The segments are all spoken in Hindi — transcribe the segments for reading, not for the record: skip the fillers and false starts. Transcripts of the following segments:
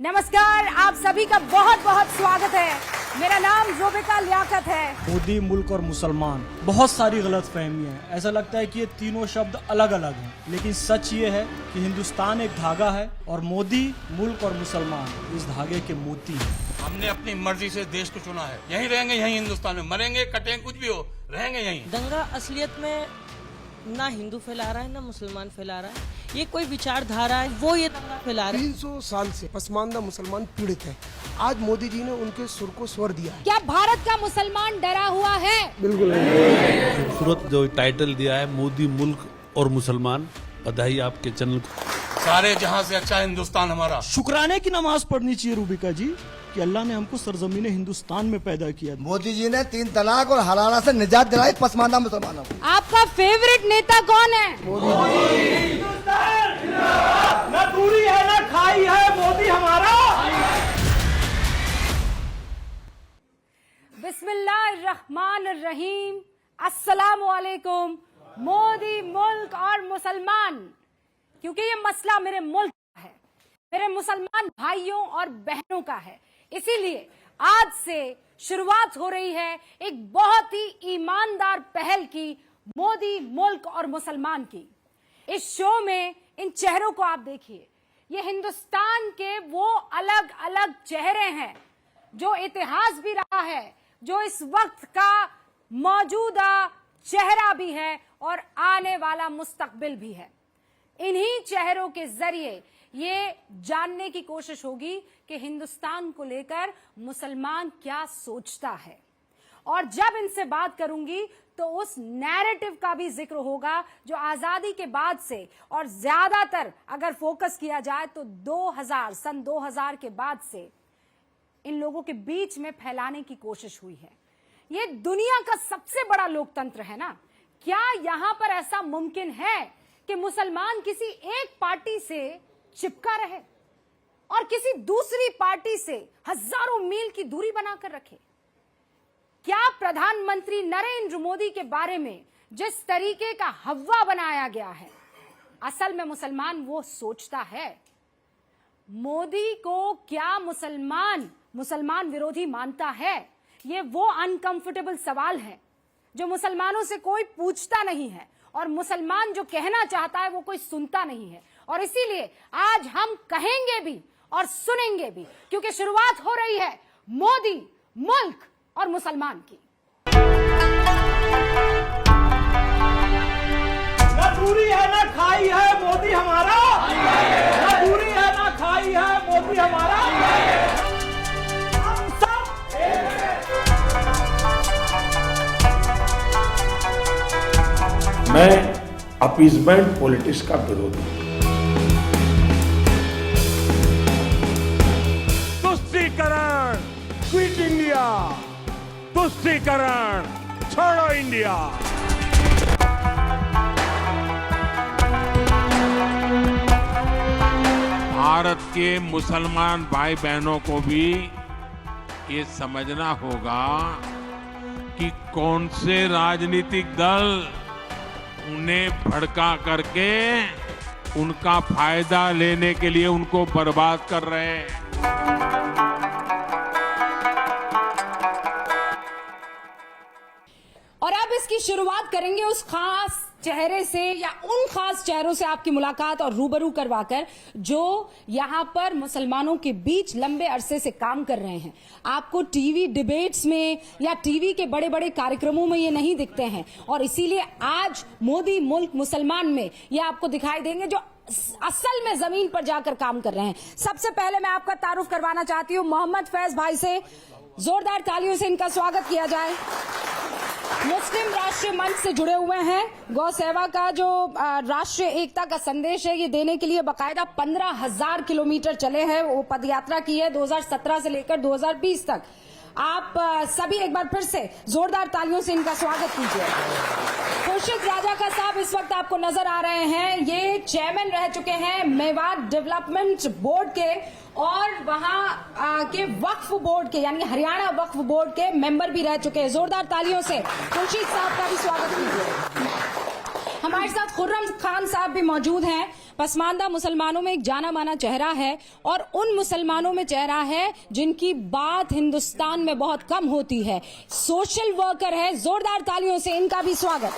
नमस्कार, आप सभी का बहुत बहुत स्वागत है। मेरा नाम ज़ुबैदा लियाकत है। मोदी, मुल्क और मुसलमान, बहुत सारी गलतफहमियां हैं। ऐसा लगता है कि ये तीनों शब्द अलग अलग हैं, लेकिन सच ये है कि हिंदुस्तान एक धागा है और मोदी, मुल्क और मुसलमान इस धागे के मोती हैं। हमने अपनी मर्जी से देश को चुना है, यहीं रहेंगे, यहीं हिंदुस्तान में मरेंगे, कटेंगे, कुछ भी हो, रहेंगे यहीं। दंगा असलियत में ना हिंदू फैला रहा है ना मुसलमान फैला रहा है, ये कोई विचारधारा है, वो ये दंगा फैला रहे हैं। 300 साल से पसमानदा मुसलमान पीड़ित है। आज मोदी जी ने उनके सुर को स्वर दिया है। क्या भारत का मुसलमान डरा हुआ है? बिल्कुल खूबसूरत जो टाइटल दिया है, मोदी, मुल्क और मुसलमान, बधाई आपके चैनल को। सारे जहां से अच्छा हिंदुस्तान हमारा। शुक्राने की नमाज पढ़नी चाहिए रूबिका जी कि अल्लाह ने हमको सरजमीन हिंदुस्तान में पैदा किया। मोदी जी ने 3 तलाक और हलाला से निजात दिलाई पसमानदा मुसलमानों को। आपका फेवरेट नेता कौन है? न दूरी है न खाई है, मोदी हमारा। बिस्मिल्लाहिर्रहमानिर्रहीम। अस्सलामुअलैकुम। मोदी, मुल्क और मुसलमान, क्योंकि ये मसला मेरे मुल्क का है, मेरे मुसलमान भाइयों और बहनों का है, इसीलिए आज से शुरुआत हो रही है एक बहुत ही ईमानदार पहल की, मोदी, मुल्क और मुसलमान की। इस शो में इन चेहरों को आप देखिए, ये हिंदुस्तान के वो अलग अलग चेहरे हैं जो इतिहास भी रहा है, जो इस वक्त का मौजूदा चेहरा भी है और आने वाला मुस्तकबिल भी है। इन्हीं चेहरों के जरिए ये जानने की कोशिश होगी कि हिंदुस्तान को लेकर मुसलमान क्या सोचता है, और जब इनसे बात करूंगी तो उस नैरेटिव का भी जिक्र होगा जो आजादी के बाद से, और ज्यादातर अगर फोकस किया जाए तो सन 2000 के बाद से इन लोगों के बीच में फैलाने की कोशिश हुई है। ये दुनिया का सबसे बड़ा लोकतंत्र है ना, क्या यहां पर ऐसा मुमकिन है कि मुसलमान किसी एक पार्टी से चिपका रहे और किसी दूसरी पार्टी से हजारों मील की दूरी बनाकर रखे? क्या प्रधानमंत्री नरेंद्र मोदी के बारे में जिस तरीके का हव्वा बनाया गया है, असल में मुसलमान वो सोचता है? मोदी को क्या मुसलमान विरोधी मानता है? ये वो अनकंफर्टेबल सवाल है जो मुसलमानों से कोई पूछता नहीं है, और मुसलमान जो कहना चाहता है वो कोई सुनता नहीं है। और इसीलिए आज हम कहेंगे भी और सुनेंगे भी, क्योंकि शुरुआत हो रही है मोदी, मुल्क और मुसलमान की। न दूरी है न खाई है, मोदी हमारा। न दूरी है न खाई है, मोदी हमारा। हम सब मैं अपीजमेंट पॉलिटिक्स का विरोधी हूं। तुष्टीकरण, क्विट इंडिया, तुष्टीकरण, छोड़ो इंडिया। भारत के मुसलमान भाई बहनों को भी ये समझना होगा कि कौन से राजनीतिक दल उन्हें भड़का करके उनका फायदा लेने के लिए उनको बर्बाद कर रहे हैं। और अब इसकी शुरुआत करेंगे उस खास चेहरे से, या उन खास चेहरों से आपकी मुलाकात और रूबरू करवाकर जो यहां पर मुसलमानों के बीच लंबे अरसे से काम कर रहे हैं। आपको टीवी डिबेट्स में या टीवी के बड़े बड़े कार्यक्रमों में ये नहीं दिखते हैं, और इसीलिए आज मोदी, मुल्क, मुसलमान में ये आपको दिखाई देंगे जो असल में जमीन पर जाकर काम कर रहे हैं। सबसे पहले मैं आपका तारुफ करवाना चाहती हूँ मोहम्मद फैज भाई से। जोरदार तालियों से इनका स्वागत किया जाए। मुस्लिम राष्ट्रीय मंच से जुड़े हुए हैं। गौ सेवा का जो राष्ट्रीय एकता का संदेश है ये देने के लिए बकायदा 15,000 किलोमीटर चले हैं, वो पदयात्रा की है 2017 से लेकर 2020 तक। आप सभी एक बार फिर से जोरदार तालियों से इनका स्वागत कीजिए। खुर्शीद राजा का साहब इस वक्त आपको नजर आ रहे हैं, ये चेयरमैन रह चुके हैं मेवात डेवलपमेंट बोर्ड के, और वहां के वक्फ बोर्ड के यानी हरियाणा वक्फ बोर्ड के मेंबर भी रह चुके हैं। जोरदार तालियों से खुर्शीद साहब का भी स्वागत कीजिए। हमारे साथ खुर्रम खान साहब भी मौजूद हैं, पसमानदा मुसलमानों में एक जाना माना चेहरा है और उन मुसलमानों में चेहरा है जिनकी बात हिंदुस्तान में बहुत कम होती है। सोशल वर्कर है, जोरदार तालियों से इनका भी स्वागत।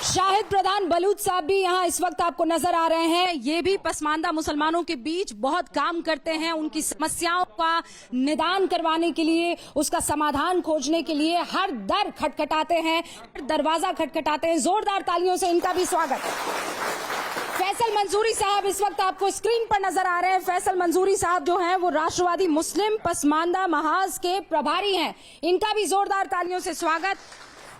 शाहिद प्रधान बलूच साहब भी यहाँ इस वक्त आपको नजर आ रहे हैं। ये भी पसमानदा मुसलमानों के बीच बहुत काम करते हैं, उनकी समस्याओं का निदान करवाने के लिए, उसका समाधान खोजने के लिए हर दर खटखटाते हैं, हर दरवाजा खटखटाते हैं। जोरदार तालियों से इनका भी स्वागत। फैसल मंसूरी साहब इस वक्त आपको स्क्रीन पर नजर आ रहे हैं। फैसल मंसूरी साहब जो हैं वो राष्ट्रवादी मुस्लिम पसमानदा महाज के प्रभारी हैं, इनका भी जोरदार तालियों से स्वागत।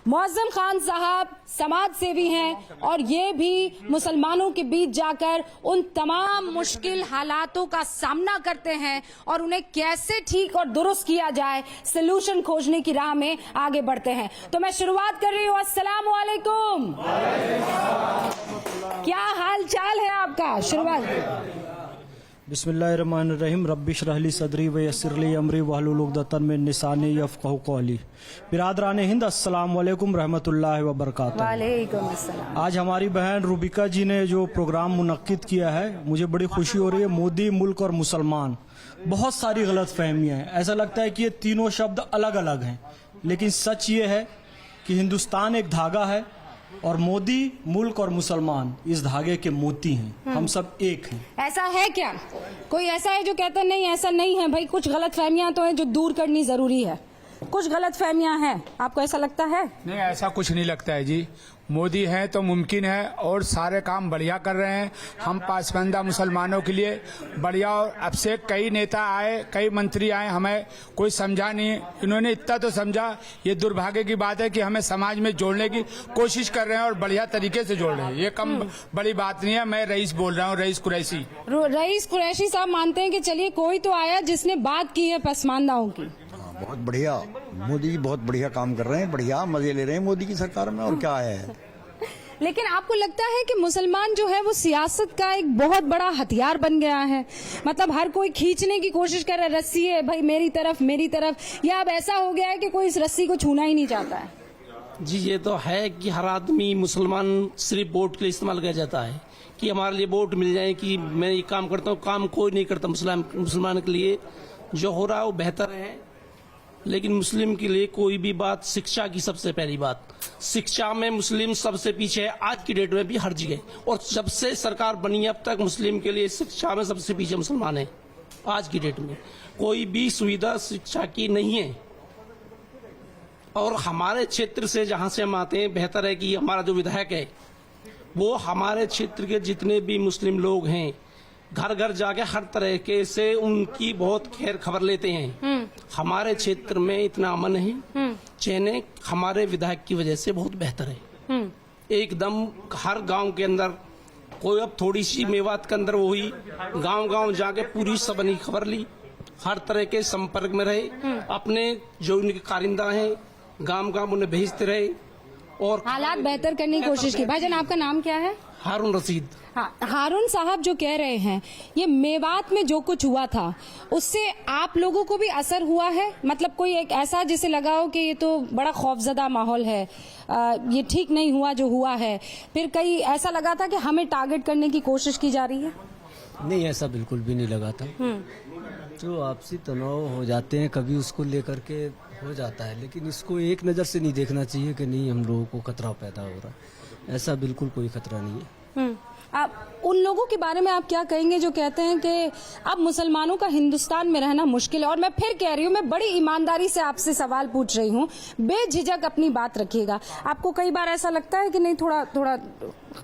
मौज़म खान साहब समाज सेवी हैं और ये भी मुसलमानों के बीच जाकर उन तमाम मुश्किल हालातों का सामना करते हैं और उन्हें कैसे ठीक और दुरुस्त किया जाए सलूशन खोजने की राह में आगे बढ़ते हैं। तो मैं शुरुआत कर रही हूँ। अस्सलाम वालेकुम, क्या हाल चाल है आपका? शुरुआत। बिस्मिल्लाहिर्रहमानिर्रहीम। रब्बि इश्रह ली सदरी व यस्सिर ली अमरी वहलुल उक़दतन मिन लिसानी यफ़क़हू क़ौली। बिरादरान हिंद, अस्सलाम वालेकुम रहमतुल्लाहि व बरकातहू। वालेकुम अस्सलाम। आज हमारी बहन रूबिका जी ने जो प्रोग्राम मुनक्किद किया है, मुझे बड़ी खुशी हो रही है। मोदी, मुल्क और मुसलमान, बहुत सारी गलत फहमियाँ हैं। ऐसा लगता है कि ये तीनों शब्द अलग अलग हैं, लेकिन सच ये है कि हिंदुस्तान एक धागा है और मोदी, मुल्क और मुसलमान इस धागे के मोती हैं। हम सब एक हैं। ऐसा है क्या? कोई ऐसा है जो कहता नहीं ऐसा नहीं है? भाई कुछ गलत फहमियां तो हैं जो दूर करनी जरूरी है। कुछ गलत फहमियां हैं, आपको ऐसा लगता है? नहीं, ऐसा कुछ नहीं लगता है जी। मोदी हैं तो मुमकिन है और सारे काम बढ़िया कर रहे हैं। हम पसमानदा मुसलमानों के लिए बढ़िया, और अब से कई नेता आए, कई मंत्री आए, हमें कोई समझा नहीं। इन्होंने इतना तो समझा। ये दुर्भाग्य की बात है कि हमें समाज में जोड़ने की कोशिश कर रहे हैं और बढ़िया तरीके से जोड़ रहे हैं। ये कम बड़ी बात नहीं है। मैं रईस बोल रहा हूँ, रईस कुरैशी। रईस कुरैशी साहब मानते हैं कि चलिए कोई तो आया जिसने बात की है पसमानदाओं की। बहुत बढ़िया, मोदी जी बहुत बढ़िया काम कर रहे हैं, बढ़िया मजे ले रहे हैं मोदी की सरकार में, और क्या है। लेकिन आपको लगता है कि मुसलमान जो है वो सियासत का एक बहुत बड़ा हथियार बन गया है? मतलब हर कोई खींचने की कोशिश कर रहा है, रस्सी है भाई मेरी तरफ मेरी तरफ, या अब ऐसा हो गया है कि कोई इस रस्सी को छूना ही नहीं चाहता है? जी, ये तो है कि हर आदमी मुसलमान सिर्फ वोट के लिए इस्तेमाल किया जाता है कि हमारे लिए वोट मिल जाए, कि मैं ये काम करता हूँ। काम कोई नहीं करता मुसलमान के लिए। जो हो रहा है वो बेहतर है, लेकिन मुस्लिम के लिए कोई भी बात, शिक्षा की सबसे पहली बात, शिक्षा में मुस्लिम सबसे पीछे है आज की डेट में भी हर जगह। और जब से सरकार बनी अब तक मुस्लिम के लिए शिक्षा में सबसे पीछे मुसलमान है। आज की डेट में कोई भी सुविधा शिक्षा की नहीं है। और हमारे क्षेत्र से जहां से हम आते हैं, बेहतर है कि हमारा जो विधायक है वो हमारे क्षेत्र के जितने भी मुस्लिम लोग हैं घर घर जाके हर तरीके से उनकी बहुत खैर खबर लेते हैं। हमारे क्षेत्र में इतना अमन है, चैन है, हमारे विधायक की वजह से बहुत बेहतर है। एकदम हर गांव के अंदर कोई, अब थोड़ी सी मेवात के अंदर वो हुई, गांव गांव जाके पूरी सबनी खबर ली, हर तरह के संपर्क में रहे, अपने जो उनके कारिंदा हैं गांव गांव उन्हें भेजते रहे और हालात बेहतर करने की कोशिश की। भाईजान आपका नाम क्या है? हारून रशीद। हाँ, हारून साहब जो कह रहे हैं, ये मेवात में जो कुछ हुआ था उससे आप लोगों को भी असर हुआ है? मतलब कोई एक ऐसा जिसे लगा हो कि ये तो बड़ा खौफजदा माहौल है, ये ठीक नहीं हुआ जो हुआ है, फिर कहीं ऐसा लगा था कि हमें टारगेट करने की कोशिश की जा रही है? नहीं, ऐसा बिल्कुल भी नहीं लगा था। जो आपसी तनाव हो जाते हैं कभी, उसको लेकर के हो जाता है, लेकिन इसको एक नज़र से नहीं देखना चाहिए कि नहीं हम लोगों को खतरा पैदा हो रहा है। ऐसा बिल्कुल कोई खतरा नहीं है। आप उन लोगों के बारे में आप क्या कहेंगे जो कहते हैं कि अब मुसलमानों का हिंदुस्तान में रहना मुश्किल है? और मैं फिर कह रही हूँ, मैं बड़ी ईमानदारी से आपसे सवाल पूछ रही हूँ, बेझिझक अपनी बात रखिएगा। आपको कई बार ऐसा लगता है कि नहीं थोड़ा थोड़ा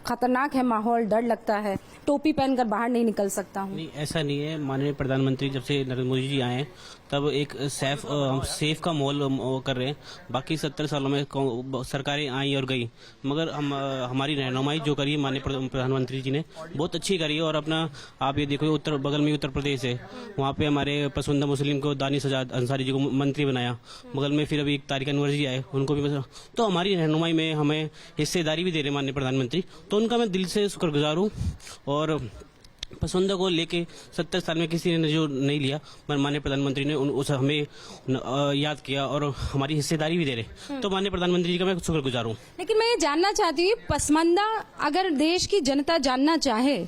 खतरनाक है माहौल, डर लगता है, टोपी पहनकर बाहर नहीं निकल सकता हूँ? नहीं, ऐसा नहीं है। माननीय प्रधानमंत्री जब से नरेंद्र मोदी जी आए तब एक सेफ का माहौल कर रहे हैं। बाकी 70 सालों में सरकारें आई और गई, मगर हमारी रहनुमाई जो करी माननीय प्रधानमंत्री जी ने बहुत अच्छी करी है। और अपना आप ये देखो, बगल में उत्तर प्रदेश है, वहाँ पे हमारे पसमानदा मुस्लिम को दानिश अंसारी जी को मंत्री बनाया। बगल में फिर अभी एक तारिक अनवर जी आए, उनको भी। तो हमारी रहनुमाई में हमें हिस्सेदारी भी दे रहे माननीय प्रधानमंत्री, तो उनका मैं दिल से शुक्रगुजार हूँ। और पसंदों को लेके 70 साल में किसी ने जो नहीं लिया, पर माननीय प्रधानमंत्री ने उस हमें याद किया और हमारी हिस्सेदारी भी दे रहे, तो माननीय प्रधानमंत्री जी का मैं शुक्रगुजार हूँ। लेकिन मैं ये जानना चाहती हूँ, पसमानदा अगर देश की जनता जानना चाहे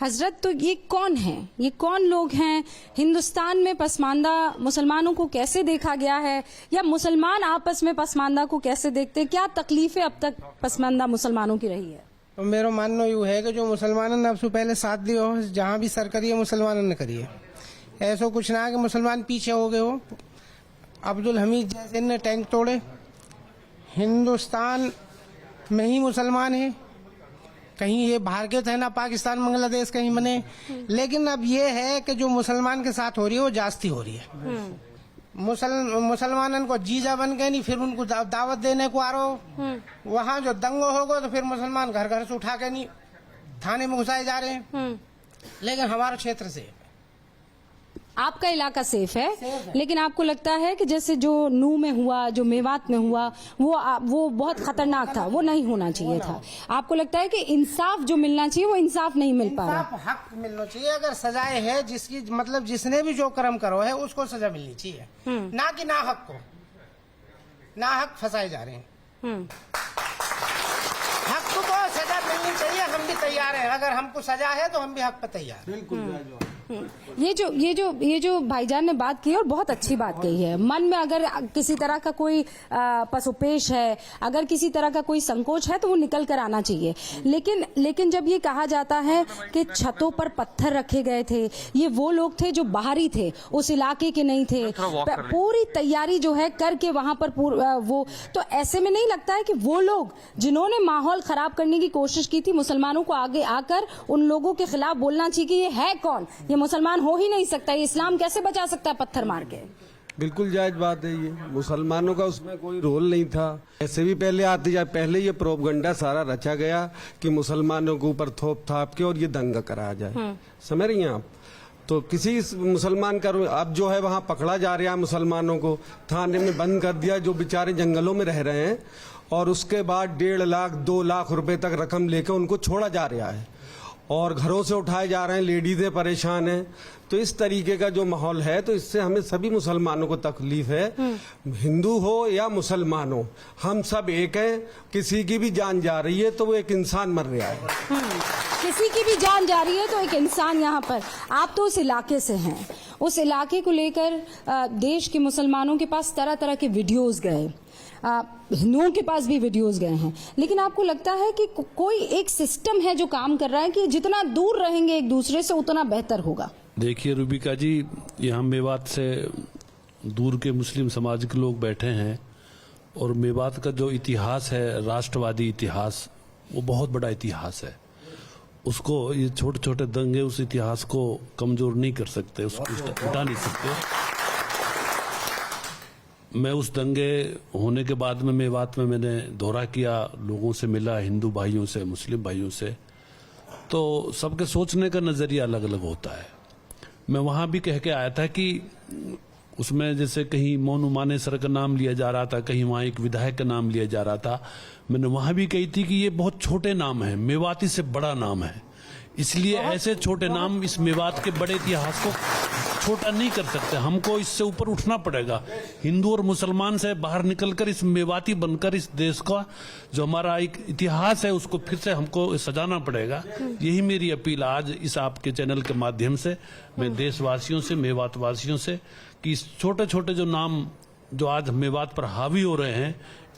हजरत, तो ये कौन है, ये कौन लोग हैं? हिंदुस्तान में पसमानदा मुसलमानों को कैसे देखा गया है, या मुसलमान आपस में पसमानदा को कैसे देखते हैं? क्या तकलीफें अब तक पसमानदा मुसलमानों की रही है? तो मेरा मानना यूँ है कि जो मुसलमानों ने अब से पहले साथ दिया हो, जहाँ भी सर करिए मुसलमानों ने करिए, ऐसा कुछ ना कि मुसलमान पीछे हो गए हो। अब्दुल हमीद जैसे ने टैंक तोड़े, हिंदुस्तान में ही मुसलमान है, कहीं ये बाहर के थे ना, पाकिस्तान बांग्लादेश कहीं बने। लेकिन अब ये है कि जो मुसलमान के साथ हो रही है वो जास्ती हो रही है। मुसलमानों को जीजा बन गए नहीं, फिर उनको दावत देने को आ रहे, वहाँ जो दंगो होगा तो फिर मुसलमान घर घर से उठा के नहीं थाने में घुसाए जा रहे हैं। लेकिन हमारे क्षेत्र से आपका इलाका सेफ है, लेकिन आपको लगता है कि जैसे जो नूह में हुआ, जो मेवात में हुआ, वो बहुत खतरनाक था, वो नहीं होना चाहिए था? आपको लगता है कि इंसाफ जो मिलना चाहिए वो इंसाफ नहीं मिल पा रहा? हक मिलना चाहिए। अगर सजाए है जिसकी मतलब जिसने भी जो कर्म करो है उसको सजा मिलनी चाहिए, ना कि ना हक को, ना हक फंसाए जा रहे हैं। हक को सजा मिलनी चाहिए, हम भी तैयार हैं। अगर हमको सजा है तो हम भी हक पर तैयार हैं। बिल्कुल। ये जो भाईजान ने बात की और बहुत अच्छी बात कही है, मन में अगर किसी तरह का कोई पसोपेश है, अगर किसी तरह का कोई संकोच है तो वो निकल कर आना चाहिए। लेकिन जब ये कहा जाता है कि छतों पर पत्थर रखे गए थे, ये वो लोग थे जो बाहरी थे, उस इलाके के नहीं थे, पूरी तैयारी जो है करके वहां पर वो, तो ऐसे में नहीं लगता है कि वो लोग जिन्होंने माहौल खराब करने की कोशिश की थी, मुसलमानों को आगे आकर उन लोगों के खिलाफ बोलना चाहिए कि ये है कौन, ये मुसलमान हो ही नहीं सकता, इस्लाम कैसे बचा सकता है पत्थर मार के? बिल्कुल जायज बात है। ये मुसलमानों का उसमें कोई रोल नहीं था। ऐसे भी पहले आती जाए, पहले ये प्रोपगंडा सारा रचा गया कि मुसलमानों के ऊपर थोप थाप के और ये दंगा कराया जाए। समझ रही हैं आप? तो किसी मुसलमान का अब जो है वहाँ पकड़ा जा रहा है, मुसलमानों को थाने में बंद कर दिया जो बेचारे जंगलों में रह रहे हैं, और उसके बाद 1.5 लाख 2 लाख रुपए तक रकम लेकर उनको छोड़ा जा रहा है और घरों से उठाए जा रहे हैं, लेडीजें परेशान हैं। तो इस तरीके का जो माहौल है, तो इससे हमें सभी मुसलमानों को तकलीफ है। हिंदू हो या मुसलमान हो, हम सब एक हैं। किसी की भी जान जा रही है तो वो एक इंसान मर रहा है। किसी की भी जान जा रही है तो एक इंसान यहाँ पर। आप तो उस इलाके से हैं, उस इलाके को लेकर देश के मुसलमानों के पास तरह तरह के वीडियोज गए, हिंदुओं के पास भी वीडियोस गए हैं, लेकिन आपको लगता है कि कोई एक सिस्टम है जो काम कर रहा है कि जितना दूर रहेंगे एक दूसरे से उतना बेहतर होगा? देखिए रूबिका जी, यहाँ मेवात से दूर के मुस्लिम समाज के लोग बैठे हैं, और मेवात का जो इतिहास है, राष्ट्रवादी इतिहास, वो बहुत बड़ा इतिहास है। उसको ये छोटे छोटे दंगे उस इतिहास को कमजोर नहीं कर सकते, उसको हटा नहीं सकते। मैं उस दंगे होने के बाद में मेवात में मैंने दौरा किया, लोगों से मिला, हिंदू भाइयों से, मुस्लिम भाइयों से, तो सबके सोचने का नजरिया अलग अलग होता है। मैं वहां भी कह के आया था कि उसमें जैसे कहीं मोनू मानेसर का नाम लिया जा रहा था, कहीं वहां एक विधायक का नाम लिया जा रहा था। मैंने वहां भी कही थी कि ये बहुत छोटे नाम है, मेवाती से बड़ा नाम है, इसलिए ऐसे छोटे नाम इस मेवात के बड़े इतिहास को छोटा नहीं कर सकते। हमको इससे ऊपर उठना पड़ेगा। हिंदू और मुसलमान से बाहर निकलकर इस मेवाती बनकर इस देश का जो हमारा एक इतिहास है उसको फिर से हमको सजाना पड़ेगा। यही मेरी अपील आज इस आपके चैनल के माध्यम से मैं देशवासियों से, मेवात वासियों से, कि इस छोटे छोटे जो नाम जो आज मेवात पर हावी हो रहे हैं,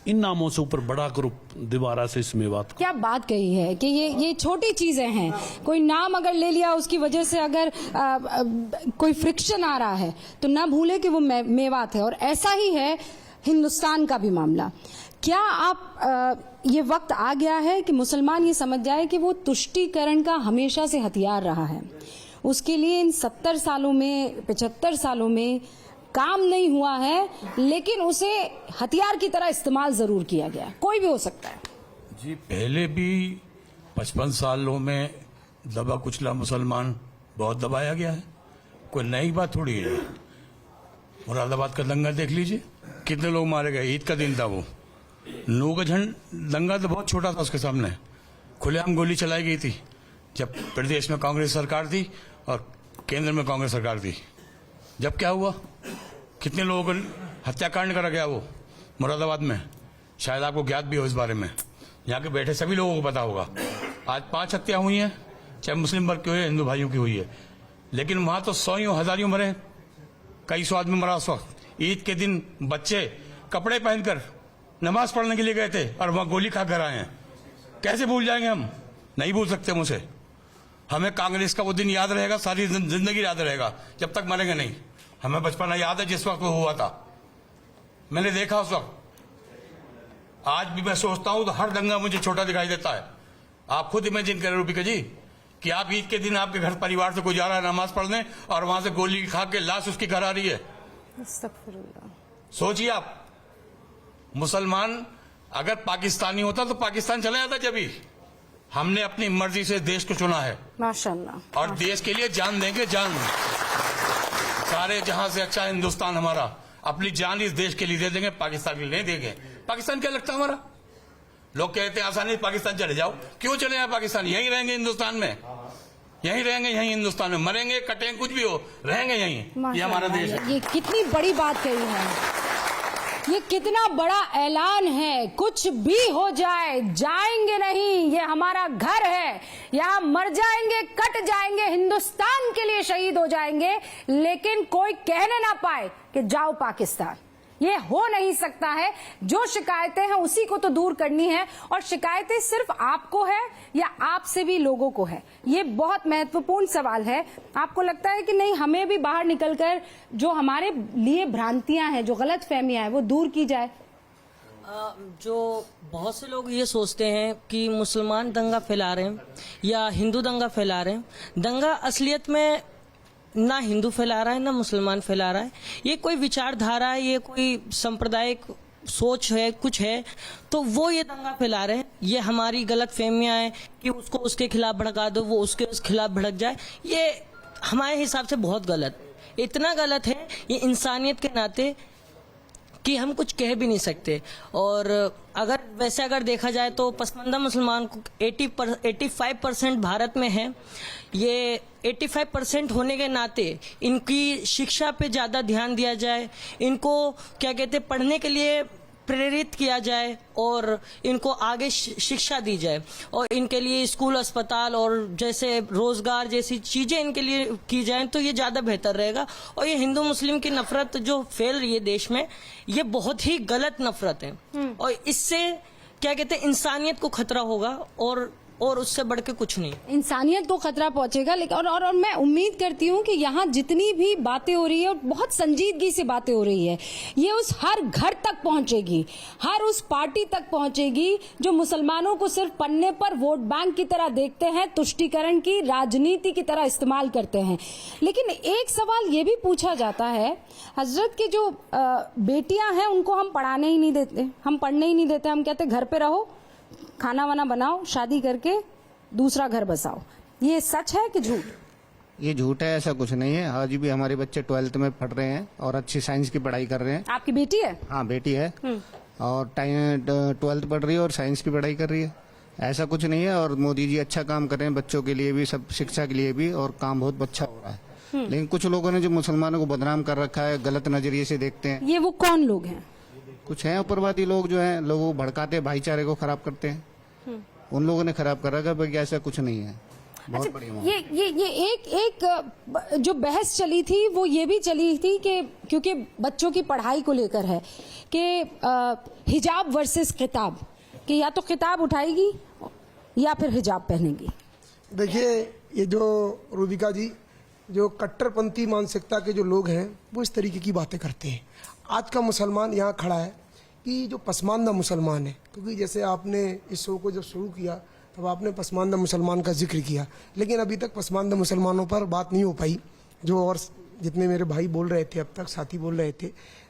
इन नामों से ऊपर बड़ा करो दोबारा से इस मेवात को। क्या बात कही है कि ये छोटी चीजें हैं। कोई नाम अगर ले लिया, उसकी वजह से अगर कोई फ्रिक्शन आ रहा है, तो ना भूले कि वो मेवात है। और ऐसा ही है हिंदुस्तान का भी मामला। क्या आप ये वक्त आ गया है कि मुसलमान ये समझ जाए कि वो तुष्टीकरण का हमेशा से हथियार रहा है, उसके लिए इन 70 सालों में, 75 सालों में काम नहीं हुआ है, लेकिन उसे हथियार की तरह इस्तेमाल जरूर किया गया। कोई भी हो सकता है जी। पहले भी 55 सालों में दबा कुचला मुसलमान बहुत दबाया गया है, कोई नई बात थोड़ी है। मुरादाबाद का दंगा देख लीजिए, कितने लोग मारे गए। ईद का दिन था वो। नूह का दंगा तो बहुत छोटा था, उसके सामने खुलेआम गोली चलाई गई थी। जब प्रदेश में कांग्रेस सरकार थी और केंद्र में कांग्रेस सरकार थी, जब क्या हुआ, कितने लोगों को हत्याकांड करा गया वो मुरादाबाद में, शायद आपको ज्ञात भी हो इस बारे में, यहाँ के बैठे सभी लोगों को पता होगा। आज 5 हत्या हुई हैं, चाहे मुस्लिम वर्ग की हुई है, हिंदू भाइयों की हुई है, लेकिन वहां तो 100 हजारियों मरे, कई सौ आदमी मरा उस वक्त। ईद के दिन बच्चे कपड़े पहनकर नमाज पढ़ने के लिए गए थे और वहां गोली खा कर आए हैं। कैसे भूल जाएंगे हम? नहीं भूल सकते मुझे। हमें कांग्रेस का वो दिन याद रहेगा, सारी जिंदगी याद रहेगा, जब तक मरेंगे नहीं। हमें बचपना याद है जिस वक्त वो हुआ था, मैंने देखा उस वक्त। आज भी मैं सोचता हूं तो हर दंगा मुझे छोटा दिखाई देता है। आप खुद इमेजिन करें रूबिका जी कि आप ईद के दिन आपके घर परिवार से कोई जा रहा है नमाज पढ़ने और वहां से गोली खा के लाश उसकी घर आ रही है। सोचिए आप, मुसलमान अगर पाकिस्तानी होता तो पाकिस्तान चला जाता। जब भी हमने अपनी मर्जी से देश को चुना है माशाल्लाह, और देश के लिए जान देंगे, जान। सारे जहां से अच्छा हिंदुस्तान हमारा, अपनी जान इस देश के लिए दे देंगे, पाकिस्तान के लिए नहीं देंगे। पाकिस्तान क्या लगता है हमारा? लोग कहते हैं आसानी से पाकिस्तान चले जाओ। क्यों चले जाए पाकिस्तान? यहीं रहेंगे हिंदुस्तान में, यहीं रहेंगे, यहीं हिंदुस्तान में मरेंगे, कटेंगे, कुछ भी हो, रहेंगे यहीं। ये हमारा देश है। ये कितनी बड़ी बात कही है, ये कितना बड़ा ऐलान है। कुछ भी हो जाए, जाएंगे नहीं, ये हमारा घर है, यहाँ मर जाएंगे, कट जाएंगे, हिंदुस्तान के लिए शहीद हो जाएंगे, लेकिन कोई कहने ना पाए कि जाओ पाकिस्तान। ये हो नहीं सकता है। जो शिकायतें हैं उसी को तो दूर करनी है, और शिकायतें सिर्फ आपको है या आपसे भी लोगों को है, ये बहुत महत्वपूर्ण सवाल है। आपको लगता है कि नहीं, हमें भी बाहर निकलकर जो हमारे लिए भ्रांतियां हैं, जो गलत फहमियां हैं, वो दूर की जाए? जो बहुत से लोग ये सोचते हैं कि मुसलमान दंगा फैला रहे हैं या हिंदू दंगा फैला रहे हैं, दंगा असलियत में ना हिंदू फैला रहा है ना मुसलमान फैला रहा है। ये कोई विचारधारा है, ये कोई सांप्रदायिक सोच है, कुछ है, तो वो ये दंगा फैला रहे हैं। ये हमारी गलत फहमियां हैं कि उसको उसके खिलाफ भड़का दो, वो उसके खिलाफ भड़क जाए। ये हमारे हिसाब से बहुत गलत, इतना गलत है ये इंसानियत के नाते कि हम कुछ कह भी नहीं सकते। और अगर देखा जाए तो पसमानदा मुसलमान को 85% भारत में है। ये 85% होने के नाते इनकी शिक्षा पे ज़्यादा ध्यान दिया जाए, इनको क्या कहते हैं पढ़ने के लिए प्रेरित किया जाए और इनको आगे शिक्षा दी जाए, और इनके लिए स्कूल, अस्पताल और जैसे रोजगार जैसी चीजें इनके लिए की जाएं तो ये ज्यादा बेहतर रहेगा। और ये हिंदू मुस्लिम की नफरत जो फैल रही है देश में, ये बहुत ही गलत नफरत है, और इससे क्या कहते हैं इंसानियत को खतरा होगा, और उससे बढ़ के कुछ नहीं। इंसानियत को खतरा पहुंचेगा। लेकिन और मैं उम्मीद करती हूं कि यहाँ जितनी भी बातें हो रही है, और बहुत संजीदगी से बातें हो रही है, ये उस हर घर तक पहुंचेगी, हर उस पार्टी तक पहुंचेगी जो मुसलमानों को सिर्फ पन्ने पर वोट बैंक की तरह देखते हैं, तुष्टीकरण की राजनीति की तरह इस्तेमाल करते हैं। लेकिन एक सवाल ये भी पूछा जाता है, हजरत की जो बेटियां हैं उनको हम पढ़ाने ही नहीं देते, हम पढ़ने ही नहीं देते। हम कहते घर पे रहो, खाना वाना बनाओ, शादी करके दूसरा घर बसाओ। ये सच है कि झूठ? ये झूठ है, ऐसा कुछ नहीं है। आज भी हमारे बच्चे 12th में पढ़ रहे हैं और अच्छी साइंस की पढ़ाई कर रहे हैं। आपकी बेटी है? हाँ, बेटी है, और 12th पढ़ रही है और साइंस की पढ़ाई कर रही है। ऐसा कुछ नहीं है। और मोदी जी अच्छा काम कर रहे हैं, बच्चों के लिए भी, सब शिक्षा के लिए भी, और काम बहुत अच्छा हो रहा है। लेकिन कुछ लोगों ने जो मुसलमानों को बदनाम कर रखा है, गलत नजरिए से देखते हैं। ये वो कौन लोग हैं? कुछ हैं उपरवादी लोग जो हैं, लोगों को भड़काते, भाईचारे को खराब करते हैं। उन लोगों ने खराब कर रखा है, ऐसा कुछ नहीं है। बहुत बढ़िया। ये एक जो बहस चली थी वो ये भी चली थी कि क्योंकि बच्चों की पढ़ाई को लेकर है कि हिजाब वर्सेस खिताब, कि या तो खिताब उठाएगी या फिर हिजाब पहनेगी। देखिए, ये जो रूबिका जी, जो कट्टरपंथी मानसिकता के जो लोग हैं वो इस तरीके की बातें करते हैं। आज का मुसलमान यहाँ खड़ा है कि जो पसमानदा मुसलमान है, क्योंकि जैसे आपने इस शो को जब शुरू किया तब आपने पसमानदा मुसलमान का जिक्र किया, लेकिन अभी तक पसमानदा मुसलमानों पर बात नहीं हो पाई, जो और जितने मेरे भाई बोल रहे थे, अब तक साथी बोल रहे थे।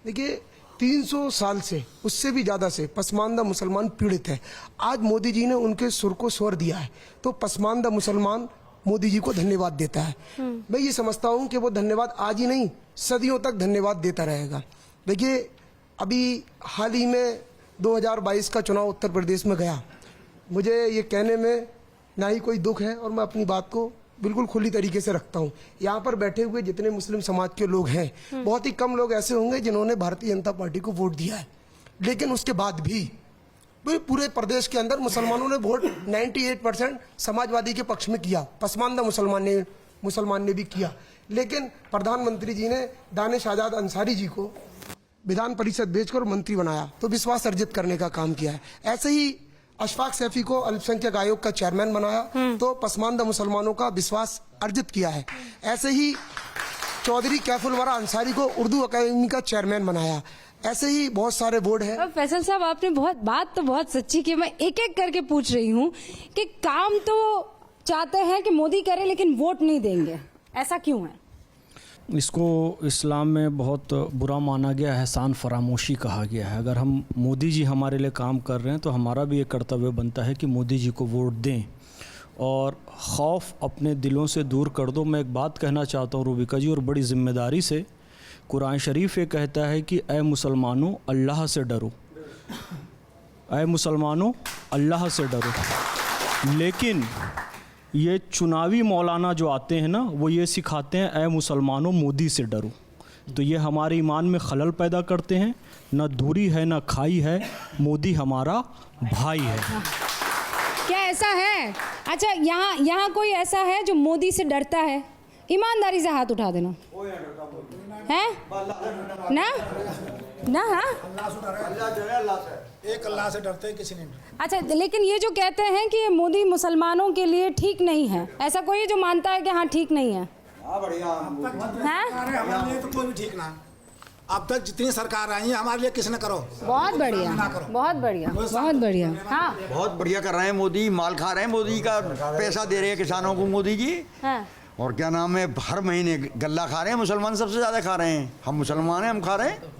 देखिए, 300 साल से, उससे भी ज़्यादा से पसमानदा मुसलमान पीड़ित है। आज मोदी जी ने उनके सुर को स्वर दिया है, तो पसमानदा मुसलमान मोदी जी को धन्यवाद देता है। मैं ये समझता हूँ कि वो धन्यवाद आज ही नहीं, सदियों तक धन्यवाद देता रहेगा। देखिए, अभी हाल ही में 2022 का चुनाव उत्तर प्रदेश में गया, मुझे ये कहने में ना ही कोई दुख है, और मैं अपनी बात को बिल्कुल खुली तरीके से रखता हूँ। यहाँ पर बैठे हुए जितने मुस्लिम समाज के लोग हैं, बहुत ही कम लोग ऐसे होंगे जिन्होंने भारतीय जनता पार्टी को वोट दिया है, लेकिन उसके बाद भी पूरे प्रदेश के अंदर मुसलमानों ने वोट 98% समाजवादी के पक्ष में किया, पसमानदा मुसलमान ने भी किया। लेकिन प्रधानमंत्री जी ने दानिश आजाद अंसारी जी को विधान परिषद भेजकर मंत्री बनाया, तो विश्वास अर्जित करने का काम किया है। ऐसे ही अशफाक सैफी को अल्पसंख्यक आयोग का चेयरमैन बनाया, तो पसमानदा मुसलमानों का विश्वास अर्जित किया है। ऐसे ही चौधरी कैफुल वरा अंसारी को उर्दू अकादमी का चेयरमैन बनाया। ऐसे ही बहुत सारे बोर्ड हैं। फैसल साहब, आपने बात तो बहुत सच्ची की। मैं एक एक करके पूछ रही हूँ कि काम तो चाहते हैं कि मोदी करे, लेकिन वोट नहीं देंगे, ऐसा क्यों है? इसको इस्लाम में बहुत बुरा माना गया है, एहसान फरामोशी कहा गया है। अगर हम मोदी जी हमारे लिए काम कर रहे हैं तो हमारा भी एक कर्तव्य बनता है कि मोदी जी को वोट दें और खौफ अपने दिलों से दूर कर दो। मैं एक बात कहना चाहता हूँ रूबिका जी, और बड़ी ज़िम्मेदारी से। कुरान शरीफ ये कहता है कि ऐ मुसलमानों अल्लाह से डरो, ऐ मुसलमानों अल्लाह से डरो। लेकिन ये चुनावी मौलाना जो आते हैं ना, वो ये सिखाते हैं ऐ मुसलमानों मोदी से डरो। तो ये हमारे ईमान में खलल पैदा करते हैं। ना दूरी है ना खाई है, मोदी हमारा भाई है। क्या ऐसा है? अच्छा, यहाँ कोई ऐसा है जो मोदी से डरता है? ईमानदारी से हाथ उठा देना है ना? हाँ, एक अल्लाह से डरते हैं, किसी नहीं। अच्छा, लेकिन ये जो कहते हैं कि मोदी मुसलमानों के लिए ठीक नहीं है, ऐसा कोई है जो मानता है कि हाँ ठीक नहीं है? हमारे लिए तो कोई भी ठीक ना। अब तक जितनी सरकार आई है हमारे लिए किसने करो। बहुत बढ़िया, बहुत बढ़िया, बहुत बढ़िया। हाँ, बहुत बढ़िया कर रहे हैं मोदी। माल खा रहे हैं, मोदी का पैसा दे रहे हैं किसानों को मोदी जी। हाँ। और क्या नाम है, हर महीने गल्ला खा रहे हैं। मुसलमान सबसे ज्यादा खा रहे हैं। हम मुसलमान हैं, हम खा रहे हैं।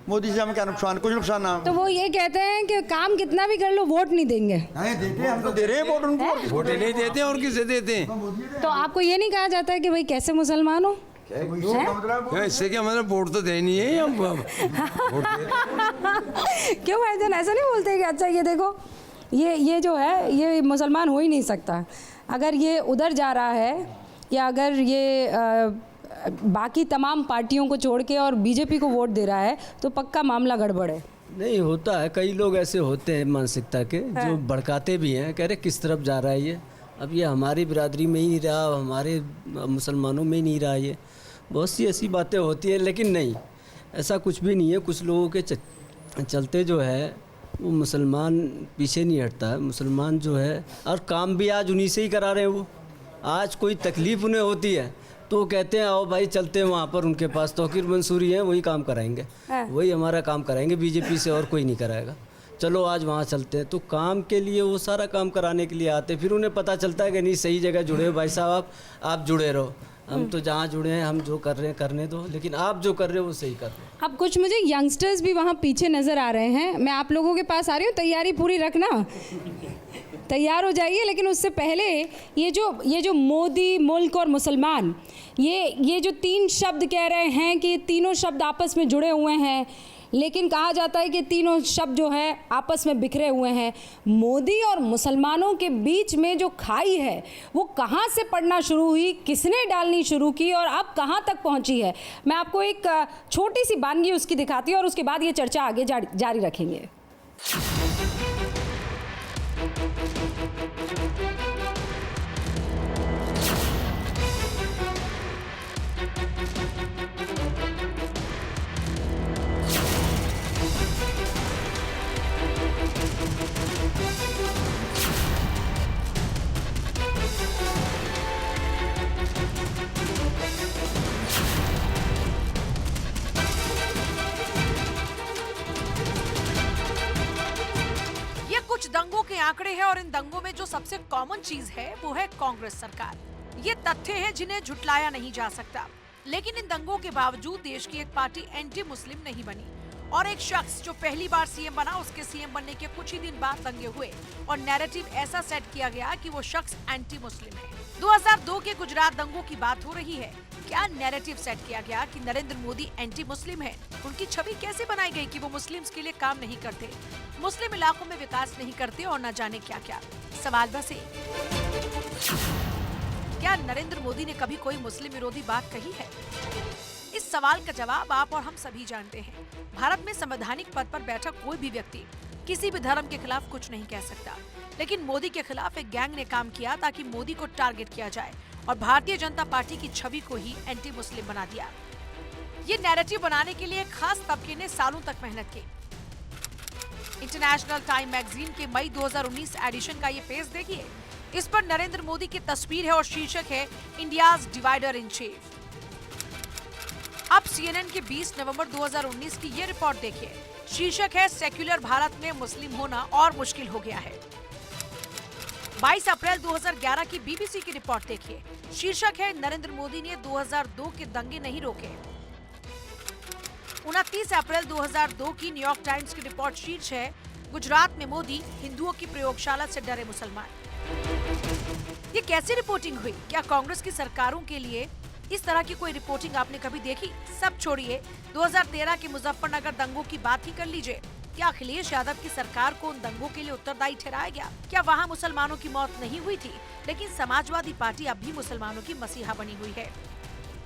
मोदी से हमें क्या नुकसान? कुछ नुकसान ना। तो वो ये कहते हैं कि काम कितना भी कर लो वोट नहीं देंगे। देते हैं, हम तो दे रहे हैं वोट उनको। वोट नहीं देते और किसे देते हैं? तो आपको ये नहीं कहा जाता है कि भाई कैसे मुसलमान हो? इससे क्या मतलब, वोट तो देनी है हम। क्यों भाईजान ऐसा नहीं बोलते कि अच्छा ये देखो, ये जो है ये मुसलमान हो ही नहीं सकता। अगर ये उधर जा रहा है, या अगर ये बाकी तमाम पार्टियों को छोड़ के और बीजेपी को वोट दे रहा है, तो पक्का मामला गड़बड़ है। नहीं होता है, कई लोग ऐसे होते हैं मानसिकता के, जो भड़काते भी हैं, कह रहे किस तरफ जा रहा है ये। अब ये हमारी बिरादरी में ही रहा, हमारे मुसलमानों में ही नहीं रहा। ये बहुत सी ऐसी बातें होती हैं, लेकिन नहीं, ऐसा कुछ भी नहीं है। कुछ लोगों के चलते जो है वो मुसलमान पीछे नहीं हटता है। मुसलमान जो है, और काम भी आज उन्हीं से ही करा रहे हैं। वो आज कोई तकलीफ़ उन्हें होती है तो कहते हैं आओ भाई चलते हैं वहाँ पर, उनके पास तौकीर मंसूरी है, वही काम कराएंगे, वही हमारा काम कराएंगे, बीजेपी से और कोई नहीं कराएगा। चलो आज वहाँ चलते हैं। तो काम के लिए वो सारा काम कराने के लिए आते, फिर उन्हें पता चलता है कि नहीं सही जगह जुड़े हो भाई साहब, आप जुड़े रहो। हम तो जहाँ जुड़े हैं, हम जो कर रहे हैं करने दो, लेकिन आप जो कर रहे हो वो सही कर रहे हो। अब कुछ मुझे यंगस्टर्स भी वहाँ पीछे नज़र आ रहे हैं। मैं आप लोगों के पास आ रही हूँ, तैयारी पूरी रखना, तैयार हो जाइए। लेकिन उससे पहले ये जो मोदी, मुल्क और मुसलमान, ये जो तीन शब्द कह रहे हैं कि तीनों शब्द आपस में जुड़े हुए हैं, लेकिन कहा जाता है कि तीनों शब्द जो है आपस में बिखरे हुए हैं। मोदी और मुसलमानों के बीच में जो खाई है वो कहाँ से पड़ना शुरू हुई, किसने डालनी शुरू की और अब कहाँ तक पहुँची है, मैं आपको एक छोटी सी वानगी उसकी दिखाती हूँ और उसके बाद ये चर्चा आगे जारी रखेंगे। कुछ दंगों के आंकड़े हैं और इन दंगों में जो सबसे कॉमन चीज है वो है कांग्रेस सरकार। ये तथ्य हैं जिन्हें झुटलाया नहीं जा सकता। लेकिन इन दंगों के बावजूद देश की एक पार्टी एंटी मुस्लिम नहीं बनी और एक शख्स जो पहली बार सीएम बना, उसके सीएम बनने के कुछ ही दिन बाद दंगे हुए और नैरेटिव ऐसा सेट किया गया कि वो शख्स एंटी मुस्लिम है। 2002 के गुजरात दंगों की बात हो रही है। क्या नैरेटिव सेट किया गया कि नरेंद्र मोदी एंटी मुस्लिम है? उनकी छवि कैसे बनाई गई कि वो मुस्लिम्स के लिए काम नहीं करते, मुस्लिम इलाकों में विकास नहीं करते और न जाने क्या क्या। सवाल बस एक, क्या नरेंद्र मोदी ने कभी कोई मुस्लिम विरोधी बात कही है? इस सवाल का जवाब आप और हम सभी जानते हैं। भारत में संवैधानिक पद पर बैठा कोई भी व्यक्ति किसी भी धर्म के खिलाफ कुछ नहीं कह सकता, लेकिन मोदी के खिलाफ एक गैंग ने काम किया ताकि मोदी को टारगेट किया जाए और भारतीय जनता पार्टी की छवि को ही एंटी मुस्लिम बना दिया। ये नैरेटिव बनाने के लिए खास तबके ने सालों तक मेहनत की। इंटरनेशनल टाइम मैगजीन के मई 2019 एडिशन का ये पेज देखिए। इस पर नरेंद्र मोदी की तस्वीर है और शीर्षक है इंडियाज डिवाइडर इन चीफ। अब CNN के 20 नवंबर 2019 की ये रिपोर्ट देखिए। शीर्षक है सेक्युलर भारत में मुस्लिम होना और मुश्किल हो गया है। 22 अप्रैल 2011 की BBC की रिपोर्ट देखिए। शीर्षक है नरेंद्र मोदी ने 2002 के दंगे नहीं रोके। 29 अप्रैल 2002 की न्यूयॉर्क टाइम्स की रिपोर्ट शीर्ष है गुजरात में मोदी हिंदुओं की प्रयोगशाला से डरे मुसलमान। ये कैसी रिपोर्टिंग हुई? क्या कांग्रेस की सरकारों के लिए इस तरह की कोई रिपोर्टिंग आपने कभी देखी? सब छोड़िए, 2013 के मुजफ्फरनगर दंगों की बात ही कर लीजिए। क्या अखिलेश यादव की सरकार को उन दंगों के लिए उत्तरदायी ठहराया गया? क्या वहां मुसलमानों की मौत नहीं हुई थी? लेकिन समाजवादी पार्टी अब भी मुसलमानों की मसीहा बनी हुई है,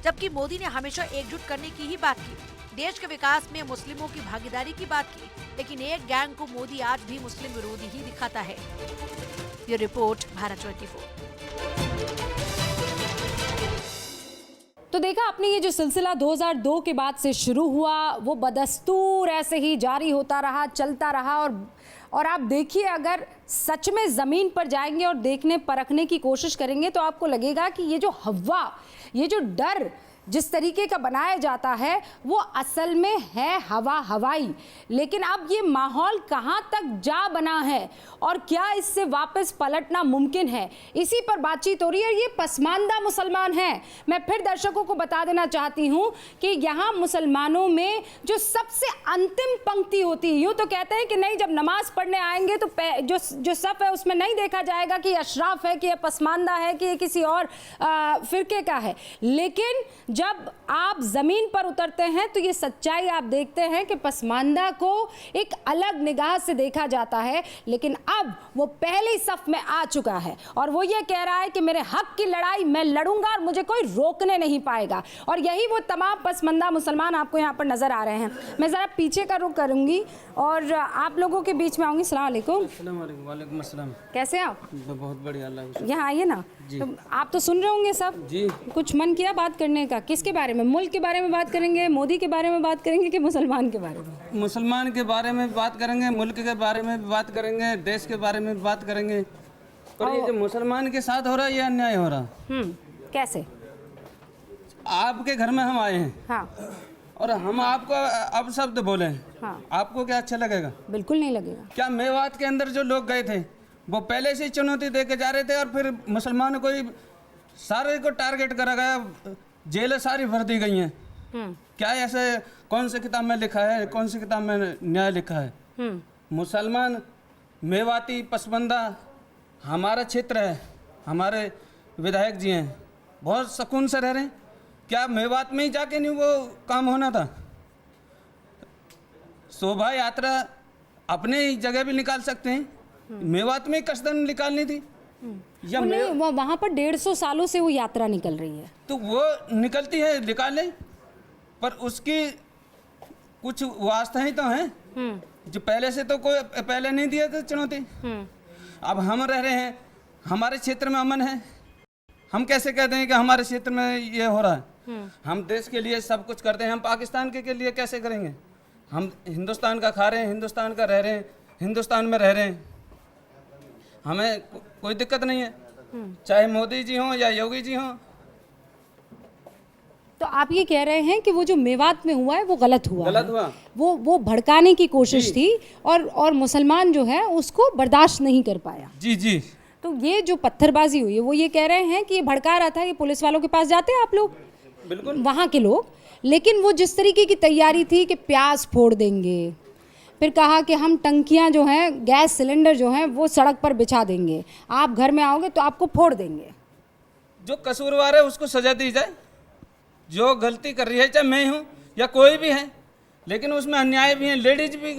जबकि मोदी ने हमेशा एकजुट करने की ही बात की, देश के विकास में मुस्लिमों की भागीदारी की बात की। लेकिन एक गैंग को मोदी आज भी मुस्लिम विरोधी ही दिखाता है। ये रिपोर्ट भारत 24। तो देखा आपने, ये जो सिलसिला 2002 के बाद से शुरू हुआ वो बदस्तूर ऐसे ही जारी होता रहा, चलता रहा। और आप देखिए, अगर सच में ज़मीन पर जाएंगे और देखने परखने की कोशिश करेंगे तो आपको लगेगा कि ये जो हवा, ये जो डर जिस तरीके का बनाया जाता है वो असल में है हवा हवाई। लेकिन अब ये माहौल कहाँ तक जा बना है और क्या इससे वापस पलटना मुमकिन है, इसी पर बातचीत हो रही है। ये पसमानदा मुसलमान हैं। मैं फिर दर्शकों को बता देना चाहती हूँ कि यहाँ मुसलमानों में जो सबसे अंतिम पंक्ति होती है, यूँ तो कहते हैं कि नहीं, जब नमाज पढ़ने आएंगे तो जो सफ़ है उसमें नहीं देखा जाएगा कि अशराफ है कि ये पसमानदा है कि ये किसी और फिरके का है। लेकिन जब आप ज़मीन पर उतरते हैं तो ये सच्चाई आप देखते हैं कि पसमानदा को एक अलग निगाह से देखा जाता है। लेकिन अब वो पहली सफ में आ चुका है और वो ये कह रहा है कि मेरे हक की लड़ाई मैं लड़ूंगा और मुझे कोई रोकने नहीं पाएगा। और यही वो तमाम पसमानदा मुसलमान आपको यहाँ पर नज़र आ रहे हैं। मैं ज़रा पीछे का रुख करूँगी और आप लोगों के बीच में आऊँगी। अस्सलाम वालेकुम। वालेकुम अस्सलाम। कैसे हैं आप? बहुत बढ़िया, अल्लाह। यहाँ आइए ना। तो आप तो सुन रहे होंगे सब जी। कुछ मन किया बात करने का? किसके बारे में? मुल्क के बारे में बात करेंगे, मोदी के बारे में बात करेंगे कि मुसलमान के बारे में? मुसलमान के बारे में बात करेंगे, मुल्क के बारे में भी बात करेंगे, देश के बारे में भी बात करेंगे। और ये जो मुसलमान के साथ हो रहा है ये अन्याय हो रहा। कैसे? आपके घर में हम आए हैं। हाँ। और हम आपको अब शब्द बोले। हाँ। आपको क्या अच्छा लगेगा? बिल्कुल नहीं लगेगा। क्या मेवात के अंदर जो लोग गए थे वो पहले से ही चुनौती दे के जा रहे थे और फिर मुसलमानों को ही सारे को टारगेट करा गया, जेलें सारी भर दी गई हैं। क्या ऐसे कौन सी किताब में लिखा है, कौन सी किताब में न्याय लिखा है? मुसलमान, मेवाती, पसमानदा हमारा क्षेत्र है, हमारे विधायक जी हैं, बहुत सुकून से रह रहे हैं। क्या मेवात में ही जाके नहीं वो काम होना था? शोभा यात्रा अपने ही जगह भी निकाल सकते हैं, मेवात में ही कसदन निकालनी थी। या वहाँ पर 150 सालों से वो यात्रा निकल रही है, तो वो निकलती है, निकालें, पर उसकी कुछ वास्ते तो हैं जो पहले से तो कोई पहले नहीं दिए थे चुनौती। अब हम रह रहे हैं, हमारे क्षेत्र में अमन है, हम कैसे कहते हैं कि हमारे क्षेत्र में ये हो रहा है? हम देश के लिए सब कुछ करते हैं, हम पाकिस्तान के लिए कैसे करेंगे? हम हिंदुस्तान का खा रहे हैं, हिंदुस्तान का रह रहे हैं, हिंदुस्तान में रह रहे हैं, हमें कोई दिक्कत नहीं है, चाहे मोदी जी हों या योगी जी हों। तो आप ये कह रहे हैं कि वो जो मेवात में हुआ है वो गलत हुआ है। वो भड़काने की कोशिश थी और मुसलमान जो है उसको बर्दाश्त नहीं कर पाया। जी जी। तो ये जो पत्थरबाजी हुई है वो ये कह रहे हैं कि ये भड़का रहा था। ये पुलिस वालों के पास जाते हैं आप लोग, बिल्कुल वहाँ के लोग, लेकिन वो जिस तरीके की तैयारी थी कि प्याज फोड़ देंगे, फिर कहा कि हम टंकियाँ जो हैं, गैस सिलेंडर जो हैं वो सड़क पर बिछा देंगे, आप घर में आओगे तो आपको फोड़ देंगे। जो कसूरवार है उसको सजा दी जाए, जो गलती कर रही है, चाहे मैं हूँ या कोई भी है, लेकिन उसमें अन्याय भी है। लेडीज भी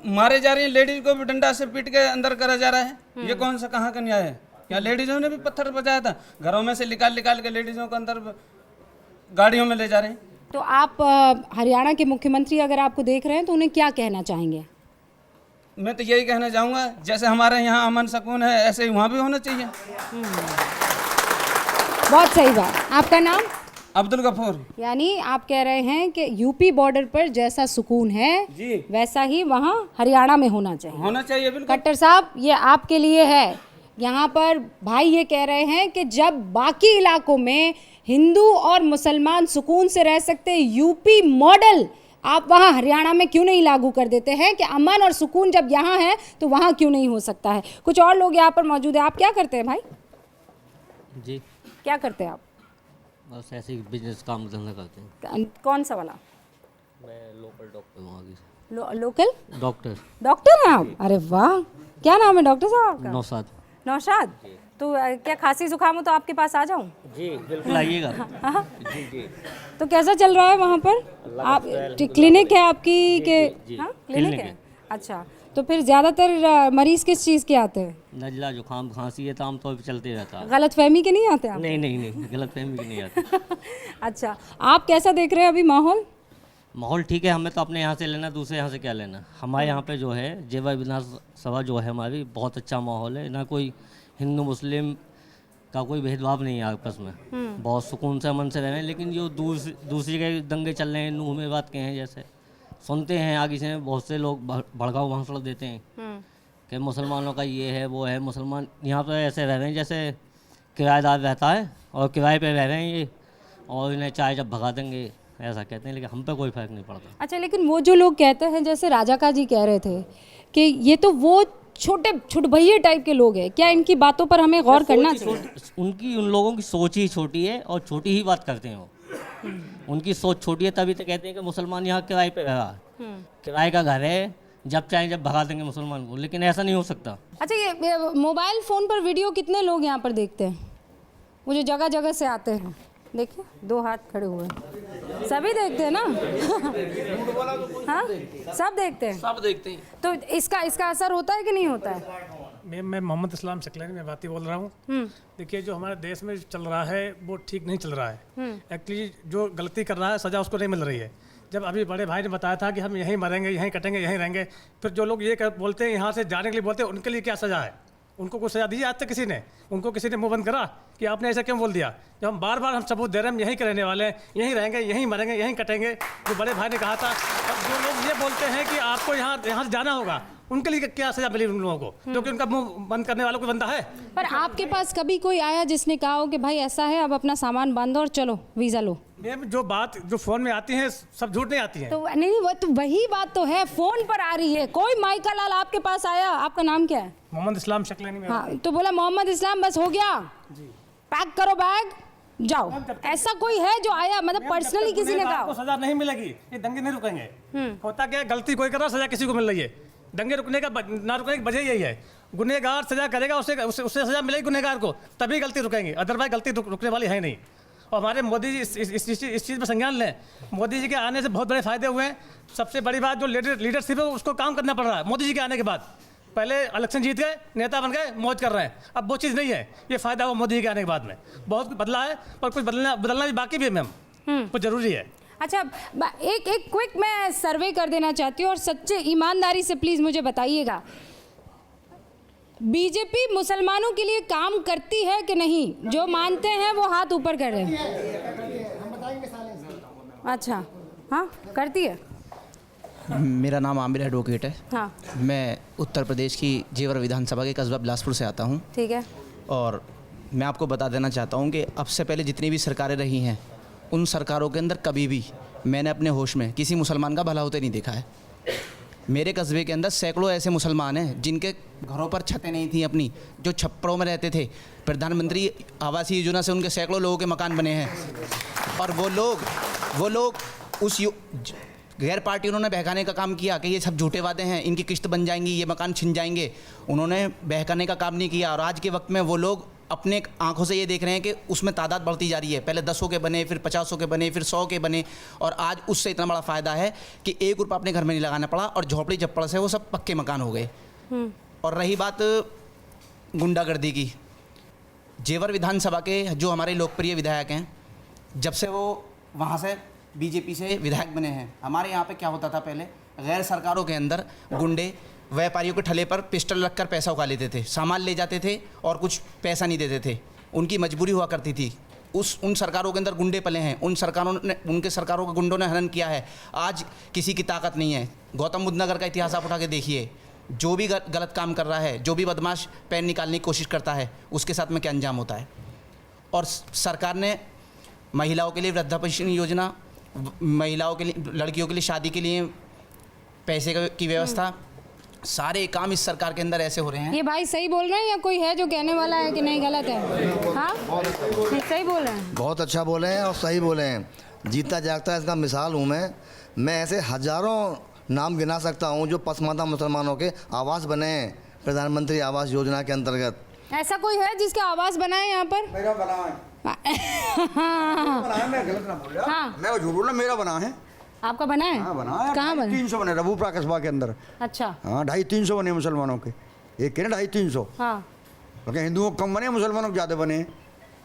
मारे जा रही है, लेडीज को भी डंडा से पीट के अंदर करा जा रहा है। ये कौन सा कहाँ का न्याय है? क्या लेडीजों ने भी पत्थर बजाया था? घरों में से निकाल के लेडीजों को अंदर गाड़ियों में ले जा रहे हैं। तो आप हरियाणा के मुख्यमंत्री अगर आपको देख रहे हैं तो उन्हें क्या कहना चाहेंगे? मैं तो यही कहना चाहूँगा, जैसे हमारे यहाँ अमन सुकून है, ऐसे ही वहाँ भी होना चाहिए। बहुत सही बात। आपका नाम? अब्दुल गफूर। यानी आप कह रहे हैं कि यूपी बॉर्डर पर जैसा सुकून है जी, वैसा ही वहाँ हरियाणा में होना चाहिए। होना चाहिए, बिल्कुल। खट्टर साहब, ये आपके लिए है। यहाँ पर भाई ये कह रहे हैं कि जब बाकी इलाकों में हिंदू और मुसलमान सुकून से रह सकते, यूपी मॉडल आप वहाँ हरियाणा में क्यों नहीं लागू कर देते हैं कि अमन और सुकून जब यहाँ है तो वहाँ क्यों नहीं हो सकता है? कुछ और लोग यहाँ पर मौजूद है। आप क्या करते हैं भाई? जी, क्या करते हैं आप? बस ऐसे ही बिजनेस काम धंधा करते हैं। कौन सा वाला? मैं लोकल डॉक्टर हूँ आगे से। Local doctor? डॉक्टर हैं आप? अरे वाह, क्या नाम है डॉक्टर साहब आपका? नौशाद। नौशाद। तो क्या खांसी जुकाम हो तो आपके पास आ जाऊं? जी बिल्कुल, आइएगा। जी जी। तो कैसा चल रहा है वहाँ पर? आप क्लिनिक है आपकी के? हाँ, क्लिनिक है। अच्छा, तो फिर ज़्यादातर मरीज किस चीज़ के आते हैं? नजला, जुकाम, खांसी, ये तो आमतौर पर चलते रहता है। गलतफहमी के नहीं आते आप? नहीं, गलतफहमी के नहीं आते। अच्छा, आप कैसा देख रहे हैं अभी माहौल? माहौल ठीक है, हमें तो अपने यहाँ से लेना, दूसरे यहाँ से क्या लेना। हमारे यहाँ पे जो है जेवा विधानसभा जो है हमारी, बहुत अच्छा माहौल है। ना कोई हिंदू मुस्लिम का कोई भेदभाव नहीं है आपस में। बहुत सुकून से अमन से रह रहे हैं। लेकिन जो दूसरी के दंगे चल रहे हैं, नूह में बात के हैं, जैसे सुनते हैं आगे से बहुत से लोग भड़काऊ भाषण देते हैं कि मुसलमानों का ये है वो है। मुसलमान यहाँ पर ऐसे रह रहे हैं जैसे किराएदार रहता है और किराए पे रह रहे हैं ये, और इन्हें चाहे जब भगा देंगे ऐसा कहते हैं, लेकिन हम पे कोई फर्क नहीं पड़ता। अच्छा, लेकिन वो जो लोग कहते हैं, जैसे राजा का जी कह रहे थे कि ये तो वो छोटे भैया टाइप के लोग हैं, क्या इनकी बातों पर हमें गौर करना चाहिए? उन लोगों की सोच ही छोटी है और छोटी ही बात करते हैं वो। उनकी सोच छोटी है, तभी तो कहते हैं कि मुसलमान यहाँ किराए पे रहा, किराए का घर है, जब चाहे जब भगा देंगे मुसलमान को। लेकिन ऐसा नहीं हो सकता। अच्छा, ये मोबाइल फ़ोन पर वीडियो कितने लोग यहाँ पर देखते हैं? वो जो जगह जगह से आते हैं, देखिए 2 हाथ खड़े हुए हैं, सभी देखते हैं ना? हाँ, सब देखते हैं। सब देखते हैं। तो इसका असर होता है कि नहीं होता है? मैं मोहम्मद इस्लाम शकलानी में बाती बोल रहा हूँ। देखिए, जो हमारे देश में चल रहा है वो ठीक नहीं चल रहा है। एक्चुअली जो गलती कर रहा है सज़ा उसको नहीं मिल रही है। जब अभी बड़े भाई ने बताया था कि हम यहीं मरेंगे, यहीं कटेंगे, यहीं रहेंगे, फिर जो लोग ये बोलते हैं यहाँ से जाने के लिए बोलते हैं, उनके लिए क्या सज़ा है? उनको कुछ सज़ा दी आज तक किसी ने? उनको किसी ने मुंह बंद करा कि आपने ऐसा क्यों बोल दिया? जब हम बार बार हम सबूत दे रहे हैं, हम यहीं के रहने वाले हैं, यहीं रहेंगे, यहीं मरेंगे, यहीं कटेंगे, जो बड़े भाई ने कहा था। अब जो लोग ये बोलते हैं कि आपको यहाँ से जाना होगा, उनके लिए क्या सजा मिली उन लोगों को? क्योंकि उनका मुंह बंद करने वाला कोई बंदा है? पर आपके पास कभी कोई आया जिसने कहा हो कि भाई ऐसा है, अब अपना सामान बांधो और चलो, वीज़ा लो? मैम, जो बात जो फ़ोन में आती है सब झूठ नहीं आती है। तो नहीं, वो तो वही बात तो है, फ़ोन पर आ रही है। कोई माइका लाल आपके पास आया? आपका नाम क्या है? मोहम्मद इस्लाम शकलानी में। हाँ, तो बोला मोहम्मद इस्लाम, बस हो गया, पैक करो बैग, जाओ। ऐसा कोई है जो आया, मतलब पर्सनली किसी ने कहा? सजा नहीं मिलेगी, ये दंगे नहीं रुकेंगे। होता क्या है, गलती कोई कर रहा, सजा किसी को मिल रही है। दंगे रुकने का ना रुकने की वजह यही है, गुनहगार सजा करेगा, उससे सजा मिलेगी गुनहगार को, तभी गलती रुकेंगे, अदरवाइज गलती रुकने वाली है नहीं। और हमारे मोदी जी इस चीज़ में संज्ञान लें। मोदी जी के आने से बहुत बड़े फायदे हुए हैं। सबसे बड़ी बात, जो लीडरशिप है उसको काम करना पड़ रहा है मोदी जी के आने के बाद। पहले इलेक्शन जीत गए, नेता बन गए, मौज कर रहे हैं, अब वो चीज़ नहीं है। ये फ़ायदा हुआ मोदी जी के आने के बाद में, बहुत कुछ बदला है, पर कुछ बदलना भी बाकी भी है मैम, कुछ ज़रूरी है। अच्छा, एक क्विक मैं सर्वे कर देना चाहती हूँ और सच्चे ईमानदारी से प्लीज़ मुझे बताइएगा, बीजेपी मुसलमानों के लिए काम करती है कि नहीं? जो मानते हैं वो हाथ ऊपर कर रहे हैं। अच्छा, हाँ, करती है। मेरा नाम आमिर एडवोकेट है। हाँ। मैं उत्तर प्रदेश की जेवर विधानसभा के कस्बा बिलासपुर से आता हूँ। ठीक है। और मैं आपको बता देना चाहता हूँ कि अब से पहले जितनी भी सरकारें रही हैं, उन सरकारों के अंदर कभी भी मैंने अपने होश में किसी मुसलमान का भला होते नहीं देखा है। मेरे कस्बे के अंदर सैकड़ों ऐसे मुसलमान हैं जिनके घरों पर छतें नहीं थी अपनी, जो छप्परों में रहते थे। प्रधानमंत्री आवास योजना से उनके सैकड़ों लोगों के मकान बने हैं। और वो लोग उस गैर पार्टी उन्होंने बहकाने का काम किया कि ये सब झूठे वादे हैं, इनकी किस्त बन जाएंगी, ये मकान छिन जाएंगे। उन्होंने बहकाने का काम नहीं किया। और आज के वक्त में वो लोग अपने आंखों से ये देख रहे हैं कि उसमें तादाद बढ़ती जा रही है। पहले 10 के बने, फिर 50 के बने, फिर 100 के बने, और आज उससे इतना बड़ा फ़ायदा है कि 1 रुपया अपने घर में नहीं लगाना पड़ा, और झोपड़ी झप्पड़ से वो सब पक्के मकान हो गए। और रही बात गुंडागर्दी की, जेवर विधानसभा के जो हमारे लोकप्रिय विधायक हैं, जब से वो वहाँ से बीजेपी से विधायक बने हैं, हमारे यहाँ पे क्या होता था पहले, गैर सरकारों के अंदर गुंडे व्यापारियों के ठले पर पिस्टल रखकर पैसा उठा लेते थे, सामान ले जाते थे और कुछ पैसा नहीं देते थे, उनकी मजबूरी हुआ करती थी। उन सरकारों के अंदर गुंडे पले हैं, उनके सरकारों के गुंडों ने हनन किया है। आज किसी की ताकत नहीं है। गौतम बुद्ध नगर का इतिहास आप उठा के देखिए, जो भी गलत काम कर रहा है, जो भी बदमाश पैन निकालने की कोशिश करता है, उसके साथ में क्या अंजाम होता है। और सरकार ने महिलाओं के लिए वृद्धा पेंशन योजना, महिलाओं के लिए, लड़कियों के लिए शादी के लिए पैसे की व्यवस्था, सारे काम इस सरकार के अंदर ऐसे हो रहे हैं। ये भाई सही बोल रहे हैं या कोई है जो कहने वाला है कि नहीं गलत है? हाँ, सही बोल रहे हैं, बहुत अच्छा बोले हैं और सही बोले हैं। जीता जागता इसका मिसाल हूँ मैं ऐसे हजारों नाम गिना सकता हूँ जो पसमानदा मुसलमानों के आवास बने हैं प्रधानमंत्री आवास योजना के अंतर्गत। ऐसा कोई है जिसके आवास बना है यहाँ पर? मेरा बना है। मैं गलत ना बोल रहा, मैं वो झूठ बोल रहा, मेरा बना है। आपका बना है? हाँ बना है। कहाँ बना? 300 बने रबूपुरा कस्बा के अंदर। अच्छा। हाँ 250-300 बने मुसलमानों के, एक के ना 250-300। हाँ, हिंदुओं को कम बने, मुसलमानों को ज़्यादा बने।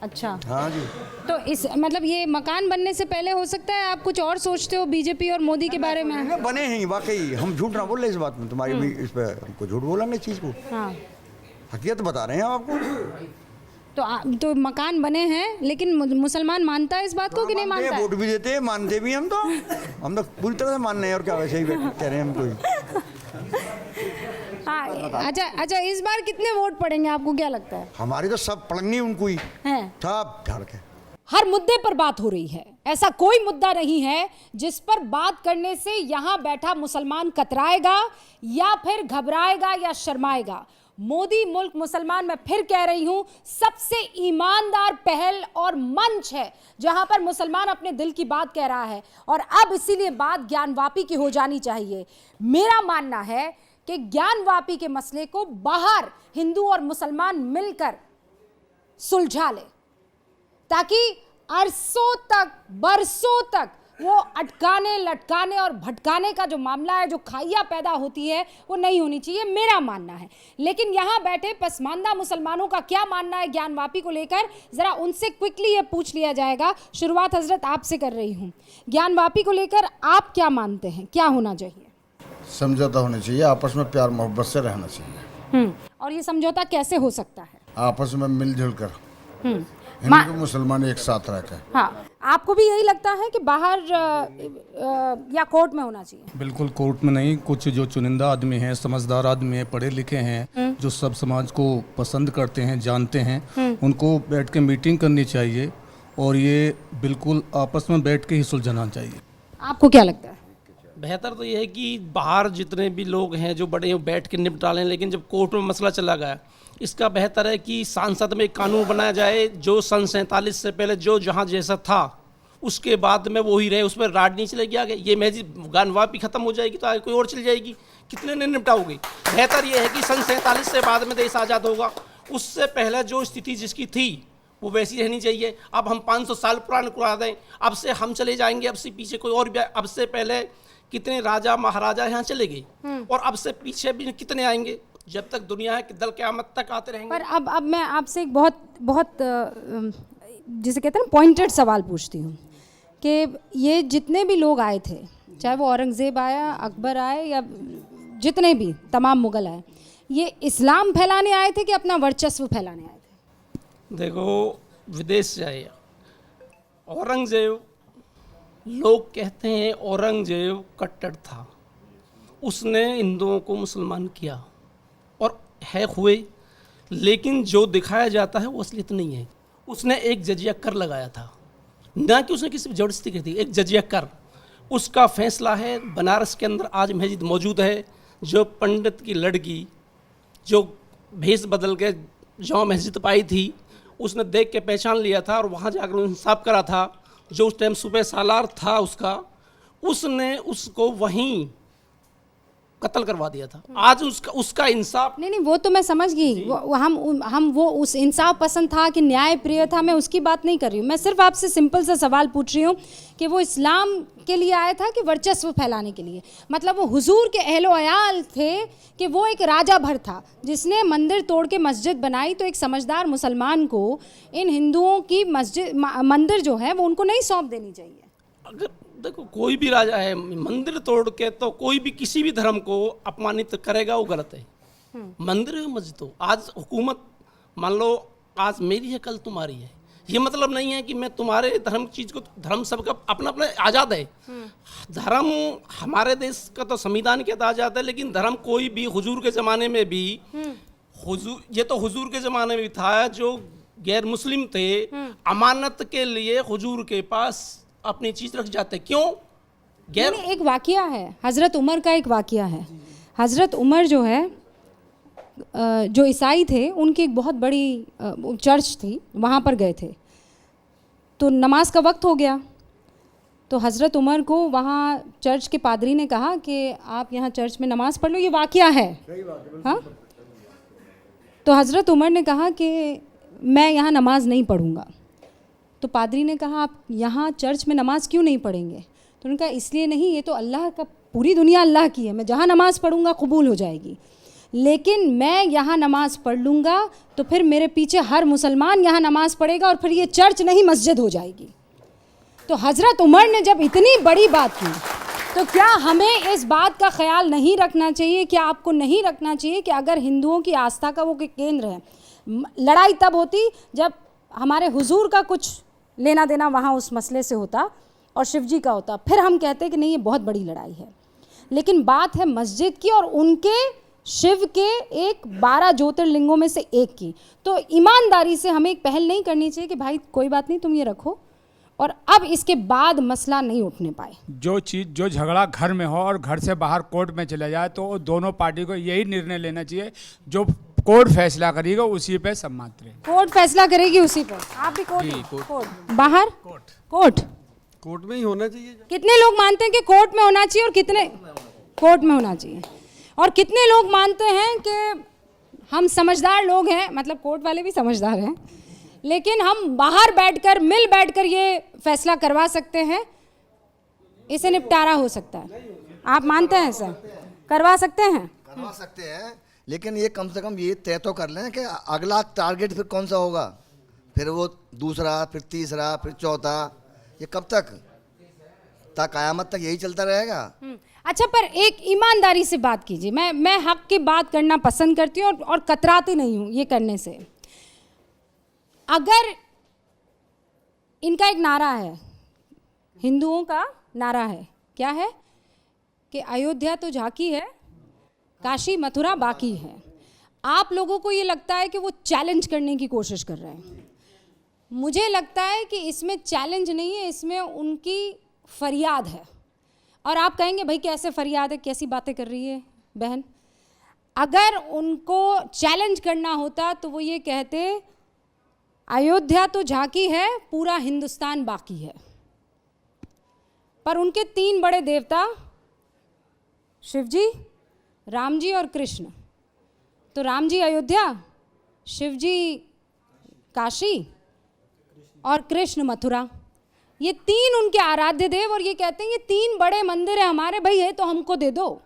अच्छा। हाँ जी। तो इस मतलब ये मकान बनने से पहले हो सकता है आप कुछ और सोचते हो बीजेपी और मोदी के बारे में? बने हैं वाकई, हम झूठ ना बोल रहे इस बात में, तुम्हारी भी इस पर हमको झूठ बोलेंगे चीज़ को। हाँ, हकीकत बता रहे हैं आपको। तो मकान बने हैं, लेकिन मुसलमान मानता है इस बात को कि नहीं मानता है? वोट भी देते हैं, मानते भी हम तो पूरी तरह से मानने हैं, और क्या वैसे ही कह रहे हैं हम कोई। हाँ, अच्छा इस बार कितने वोट पड़ेंगे आपको, क्या लगता है? हमारी तो सब पड़ेंगे उनको ही हैं, सब झाड़ के। हर मुद्दे पर बात हो रही है, ऐसा कोई मुद्दा नहीं है जिस पर बात करने से यहाँ बैठा मुसलमान कतराएगा या फिर घबराएगा या शर्माएगा। मोदी मुल्क मुसलमान, मैं फिर कह रही हूं, सबसे ईमानदार पहल और मंच है जहां पर मुसलमान अपने दिल की बात कह रहा है, और अब इसीलिए बात ज्ञानवापी की हो जानी चाहिए। मेरा मानना है कि ज्ञानवापी के मसले को बाहर हिंदू और मुसलमान मिलकर सुलझा ले, ताकि अरसों तक, बरसों तक वो अटकाने, लटकाने और भटकाने का जो मामला है, जो खाइया पैदा होती है, वो नहीं होनी चाहिए, मेरा मानना है। लेकिन यहाँ बैठे पसमानदा मुसलमानों का क्या मानना है ज्ञानवापी को लेकर, जरा उनसे क्विकली ये पूछ लिया जाएगा। शुरुआत हजरत आपसे कर रही हूँ, ज्ञानवापी को लेकर आप क्या मानते हैं, क्या होना चाहिए? समझौता होना चाहिए, आपस में प्यार मोहब्बत से रहना चाहिए। और ये समझौता कैसे हो सकता है? आपस में मिलजुल कर, हिंदू मुसलमान एक साथ रहकर। हाँ, आपको भी यही लगता है कि बाहर या कोर्ट में होना चाहिए? बिल्कुल कोर्ट में नहीं, कुछ जो चुनिंदा आदमी हैं, समझदार आदमी हैं, पढ़े लिखे हैं, जो सब समाज को पसंद करते हैं, जानते हैं, उनको बैठ के मीटिंग करनी चाहिए, और ये बिल्कुल आपस में बैठ के ही सुलझाना चाहिए। आपको क्या लगता है? बेहतर तो ये है कि बाहर जितने भी लोग हैं जो बड़े हैं बैठ के निपटा लें, लेकिन जब कोर्ट में मसला चला गया, इसका बेहतर है कि सांसद में एक कानून बनाया जाए जो सन 47 से पहले जो जहाँ जैसा था उसके बाद में वो ही रहे, उस पर राज नहीं चलेगी आगे। ये महज ज्ञानवापी खत्म हो जाएगी तो आगे कोई और चल जाएगी, कितने ने निपटाओगे। बेहतर ये है कि सन 47 से बाद में देश आज़ाद होगा, उससे पहले जो स्थिति जिसकी थी वो वैसी रहनी चाहिए। अब हम 500 साल पुराने करा दें, अब से हम चले जाएंगे, अब से पीछे कोई और भी, अब से पहले कितने राजा महाराजा यहाँ चले गए, और अब से पीछे भी कितने आएंगे, जब तक दुनिया है कि दल क़यामत तक आते रहेंगे। पर अब मैं आपसे एक बहुत जिसे कहते हैं पॉइंटेड सवाल पूछती हूँ कि ये जितने भी लोग आए थे, चाहे वो औरंगज़ेब आया, अकबर आए, या जितने भी तमाम मुग़ल आए, ये इस्लाम फैलाने आए थे कि अपना वर्चस्व फैलाने आए थे? देखो, विदेश से आए औरंगज़ेब, लोग कहते हैं औरंगज़ेब कट्टर था, उसने हिंदुओं को मुसलमान किया और है हुए, लेकिन जो दिखाया जाता है वो असलियत नहीं है। उसने एक जजिया कर लगाया था, ना कि उसने किसी ज़बरदस्ती की थी, एक जजिया कर, उसका फैसला है। बनारस के अंदर आज मस्जिद मौजूद है, जो पंडित की लड़की जो भेष बदल के जहाँ मस्जिद पाई थी, उसने देख के पहचान लिया था और वहाँ जाकर इंसाफ करा था। जो उस टाइम सुबह सालार था उसका, उसने उसको वहीं कत्ल करवा दिया था। आज उसका इंसाफ नहीं वो तो मैं समझ गई, हम वो उस इंसाफ पसंद था कि न्याय प्रिय था, मैं उसकी बात नहीं कर रही हूँ। मैं सिर्फ आपसे सिंपल सा सवाल पूछ रही हूँ कि वो इस्लाम के लिए आया था कि वर्चस्व फैलाने के लिए? मतलब वो हुजूर के अहलो अयाल थे कि वो एक राजा भर था जिसने मंदिर तोड़ के मस्जिद बनाई, तो एक समझदार मुसलमान को इन हिंदुओं की मंदिर जो है वो उनको नहीं सौंप देनी चाहिए। अगर देखो कोई भी राजा है मंदिर तोड़ के तो कोई भी किसी भी धर्म को अपमानित करेगा, वो गलत है। मंदिर है मस्जिद हो, आज हुकूमत मान लो आज मेरी है कल तुम्हारी है, ये मतलब नहीं है कि मैं तुम्हारे धर्म चीज को, धर्म सबका अपना अपना आज़ाद है। धर्म हमारे देश का तो संविधान के तहत आज़ाद है, लेकिन धर्म कोई भी हुजूर के ज़माने में भी ये तो हुजूर के ज़माने में भी था, जो गैर मुस्लिम थे अमानत के लिए हुजूर के पास अपनी चीज रख जाते। क्यों? गैर एक वाकया है, हजरत उमर का एक वाकया है। हजरत उमर जो है, जो ईसाई थे, उनकी एक बहुत बड़ी चर्च थी, वहाँ पर गए थे, तो नमाज का वक्त हो गया, तो हज़रत उमर को वहाँ चर्च के पादरी ने कहा कि आप यहाँ चर्च में नमाज पढ़ लो, ये वाकया है। हाँ, तो हज़रत उमर ने कहा कि मैं यहाँ नमाज नहीं पढ़ूँगा। तो पादरी ने कहा आप यहाँ चर्च में नमाज क्यों नहीं पढ़ेंगे? तो उन्होंने कहा इसलिए नहीं, ये तो अल्लाह का, पूरी दुनिया अल्लाह की है, मैं जहाँ नमाज़ पढ़ूँगा कबूल हो जाएगी, लेकिन मैं यहाँ नमाज़ पढ़ लूँगा तो फिर मेरे पीछे हर मुसलमान यहाँ नमाज़ पढ़ेगा और फिर ये चर्च नहीं मस्जिद हो जाएगी। तो हज़रत उमर ने जब इतनी बड़ी बात की, तो क्या हमें इस बात का ख्याल नहीं रखना चाहिए, क्या आपको नहीं रखना चाहिए कि अगर हिंदुओं की आस्था का वो केंद्र है, लड़ाई तब होती जब हमारे हुजूर का कुछ लेना देना वहाँ उस मसले से होता और शिव जी का होता, फिर हम कहते कि नहीं ये बहुत बड़ी लड़ाई है। लेकिन बात है मस्जिद की और उनके शिव के एक 12 ज्योतिर्लिंगों में से एक की, तो ईमानदारी से हमें एक पहल नहीं करनी चाहिए कि भाई कोई बात नहीं तुम ये रखो और अब इसके बाद मसला नहीं उठने पाए। जो झगड़ा घर में हो और घर से बाहर कोर्ट में चला जाए, तो दोनों पार्टी को यही निर्णय लेना चाहिए, जो कोर्ट फैसला करेगा उसी पे सम्मत रहे। कोर्ट फैसला करेगी उसी पर, आप भी कोर्ट बाहर कोर्ट में ही होना चाहिए। कितने लोग मानते हैं कि कोर्ट में होना चाहिए और कितने कोर्ट में होना चाहिए, और कितने लोग मानते हैं कि हम समझदार लोग हैं, मतलब कोर्ट वाले भी समझदार हैं, लेकिन हम बाहर बैठकर मिल बैठकर ये फैसला करवा सकते हैं, इसे निपटारा हो सकता है। आप मानते हैं ऐसा करवा सकते हैं? करवा सकते हैं, लेकिन ये कम से कम ये तय तो कर लें कि अगला टारगेट फिर कौन सा होगा, फिर वो दूसरा, फिर तीसरा, फिर चौथा, ये कब तक क़यामत तक यही चलता रहेगा? अच्छा, पर एक ईमानदारी से बात कीजिए। मैं हक की बात करना पसंद करती हूँ और कतराती नहीं हूँ ये करने से। अगर इनका एक नारा है, हिंदुओं का नारा है, क्या है कि अयोध्या तो झांकी है, काशी मथुरा बाकी है। आप लोगों को ये लगता है कि वो चैलेंज करने की कोशिश कर रहे हैं। मुझे लगता है कि इसमें चैलेंज नहीं है, इसमें उनकी फरियाद है। और आप कहेंगे भाई कैसे फरियाद है, कैसी बातें कर रही है बहन। अगर उनको चैलेंज करना होता तो वो ये कहते अयोध्या तो झांकी है, पूरा हिंदुस्तान बाकी है। पर उनके 3 बड़े देवता शिव जी, राम जी और कृष्ण, तो राम जी अयोध्या, शिव जी काशी और कृष्ण मथुरा, ये 3 उनके आराध्य देव, और ये कहते हैं ये 3 बड़े मंदिर है हमारे, भाई है तो हमको दे दो।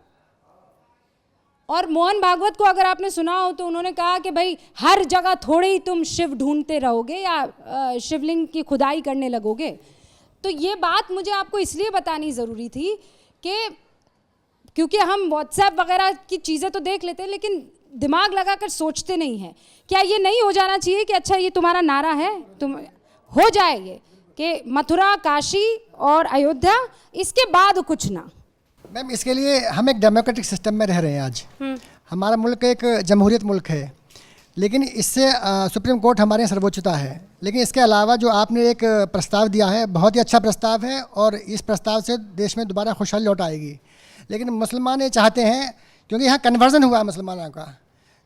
और मोहन भागवत को अगर आपने सुना हो तो उन्होंने कहा कि भाई हर जगह थोड़े ही तुम शिव ढूंढते रहोगे या शिवलिंग की खुदाई करने लगोगे। तो ये बात मुझे आपको इसलिए बतानी ज़रूरी थी कि क्योंकि हम व्हाट्सएप वगैरह की चीज़ें तो देख लेते हैं, लेकिन दिमाग लगाकर सोचते नहीं हैं। क्या ये नहीं हो जाना चाहिए कि अच्छा ये तुम्हारा नारा है, तुम हो जाएंगे कि मथुरा, काशी और अयोध्या, इसके बाद कुछ ना। मैम, इसके लिए हम एक डेमोक्रेटिक सिस्टम में रह रहे हैं आज। हमारा मुल्क एक जमहूरियत मुल्क है, लेकिन इससे सुप्रीम कोर्ट हमारे यहाँ सर्वोच्चता है। लेकिन इसके अलावा जो आपने एक प्रस्ताव दिया है, बहुत ही अच्छा प्रस्ताव है, और इस प्रस्ताव से देश में दोबारा खुशहाली लौट आएगी। लेकिन मुसलमान ये चाहते हैं, क्योंकि यहाँ कन्वर्जन हुआ है मुसलमानों का,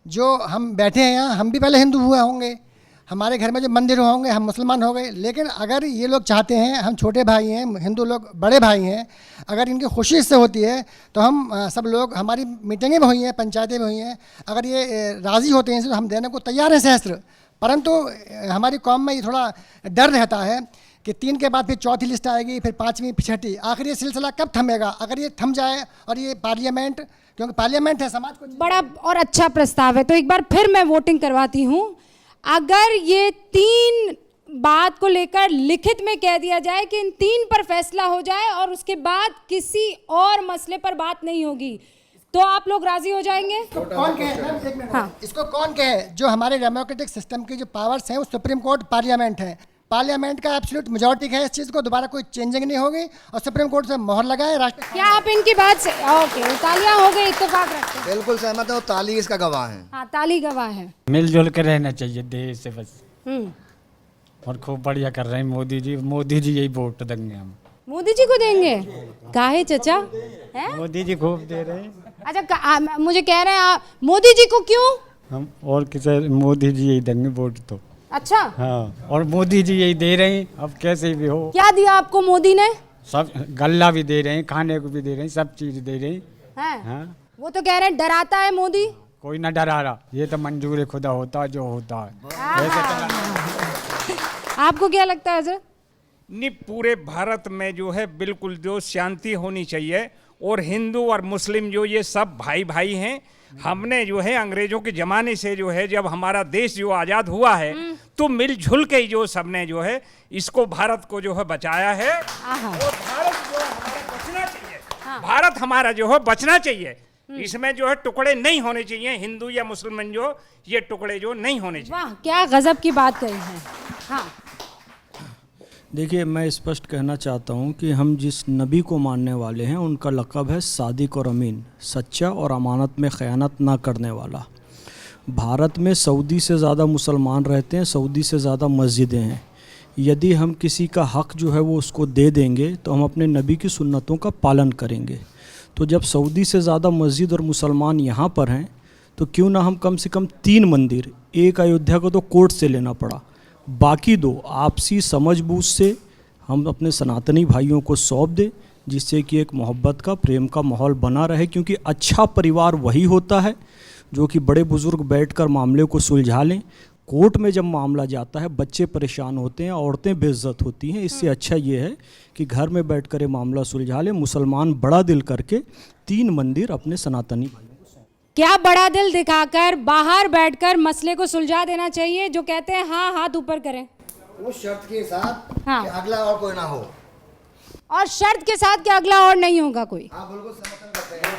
जो हम बैठे हैं यहाँ, हम भी पहले हिंदू हुए होंगे, हमारे घर में जो मंदिर होंगे हम मुसलमान हो गए। लेकिन अगर ये लोग चाहते हैं, हम छोटे भाई हैं, हिंदू लोग बड़े भाई हैं, अगर इनकी खुशी इससे होती है तो हम सब लोग, हमारी मीटिंगें भी हुई हैं, पंचायतें भी हुई हैं, अगर ये राज़ी होते हैं तो हम देने को तैयार हैं सहस्त्र। परंतु हमारी कौम में ये थोड़ा डर रहता है कि 3 के बाद फिर चौथी लिस्ट आएगी, फिर 5वीं, फिर 6ठी, आखिर ये सिलसिला कब थमेगा? अगर ये थम जाए और ये पार्लियामेंट, क्योंकि पार्लियामेंट है, समाज को बड़ा और अच्छा प्रस्ताव है। तो एक बार फिर मैं वोटिंग करवाती हूँ। अगर ये 3 बात को लेकर लिखित में कह दिया जाए कि इन 3 पर फैसला हो जाए और उसके बाद किसी और मसले पर बात नहीं होगी, तो आप लोग राजी हो जाएंगे? कौन कहे? हाँ, इसको कौन कहे? जो हमारे डेमोक्रेटिक सिस्टम की जो पावर्स हैं वो सुप्रीम कोर्ट, पार्लियामेंट है। पार्लियामेंट का एब्सोल्यूट मेजॉरिटी है, इस चीज़ को दोबारा कोई चेंजिंग नहीं होगी और सुप्रीम कोर्ट से मोहर लगाए राष्ट्र। क्या आप इनकी बात से ओके, तालियां हो गई, इत्तेफाक रखते हैं। बिल्कुल सहमत है, और ताली इसका गवाह है। हाँ, ताली गवाह है। मिलजुल के रहना चाहिए देश से बस। और खूब बढ़िया कर रहे हैं मोदी जी। मोदी जी यही वोट देंगे हम। मोदी जी को देंगे? काहे चचा? मोदी जी खूब दे रहे हैं। अच्छा, मुझे कह रहे हैं आप मोदी जी को क्यों? हम और किसे, मोदी जी यही देंगे वोट तो। अच्छा, हाँ, और मोदी जी यही दे रहे हैं, अब कैसे भी हो। क्या दिया आपको मोदी ने? सब गल्ला भी दे रहे हैं, खाने को भी दे रहे हैं, सब चीज दे रहे हैं। हाँ। वो तो कह रहे हैं डराता है मोदी। कोई ना डरा रहा, ये तो मंजूर खुदा होता है जो होता है। आपको क्या लगता है सर? नहीं, पूरे भारत में जो है बिल्कुल जो शांति होनी चाहिए, और हिंदू और मुस्लिम जो ये सब भाई भाई हैं। हमने जो है अंग्रेजों के ज़माने से जो है, जब हमारा देश जो आज़ाद हुआ है, तो मिलजुल के जो सबने जो है इसको, भारत को जो है बचाया है। और भारत जो है हमारा बचना चाहिए। भारत हमारा जो है बचना चाहिए। इसमें जो है टुकड़े नहीं होने चाहिए, हिंदू या मुसलमान जो ये टुकड़े जो नहीं होने चाहिए। वाह, क्या गजब की बात कही है। हाँ, देखिए, मैं स्पष्ट कहना चाहता हूं कि हम जिस नबी को मानने वाले हैं उनका लक़ब है सादिक और अमीन, सच्चा और अमानत में ख़यानत ना करने वाला। भारत में सऊदी से ज़्यादा मुसलमान रहते हैं, सऊदी से ज़्यादा मस्जिदें हैं। यदि हम किसी का हक़ जो है वो उसको दे देंगे तो हम अपने नबी की सुन्नतों का पालन करेंगे। तो जब सऊदी से ज़्यादा मस्जिद और मुसलमान यहाँ पर हैं तो क्यों ना हम कम से कम 3 मंदिर, एक अयोध्या को तो कोर्ट से लेना पड़ा, बाकी 2 आपसी समझबूझ से हम अपने सनातनी भाइयों को सौंप दें, जिससे कि एक मोहब्बत का, प्रेम का माहौल बना रहे। क्योंकि अच्छा परिवार वही होता है जो कि बड़े बुजुर्ग बैठकर मामले को सुलझा लें। कोर्ट में जब मामला जाता है बच्चे परेशान होते हैं, औरतें बेइज्जत होती हैं। इससे अच्छा ये है कि घर में बैठकर ये मामला सुलझा लें। मुसलमान बड़ा दिल करके 3 मंदिर अपने सनातनी भाइयों को सौंप। क्या बड़ा दिल दिखाकर बाहर बैठकर मसले को सुलझा देना चाहिए। जो कहते हैं हाँ, हाथ ऊपर करें, उस शर्त के साथ हाँ, कि अगला और कोई ना हो, और शर्त के साथ कि अगला और नहीं होगा कोई। हाँ, बिल्कुल समर्थन करते हैं।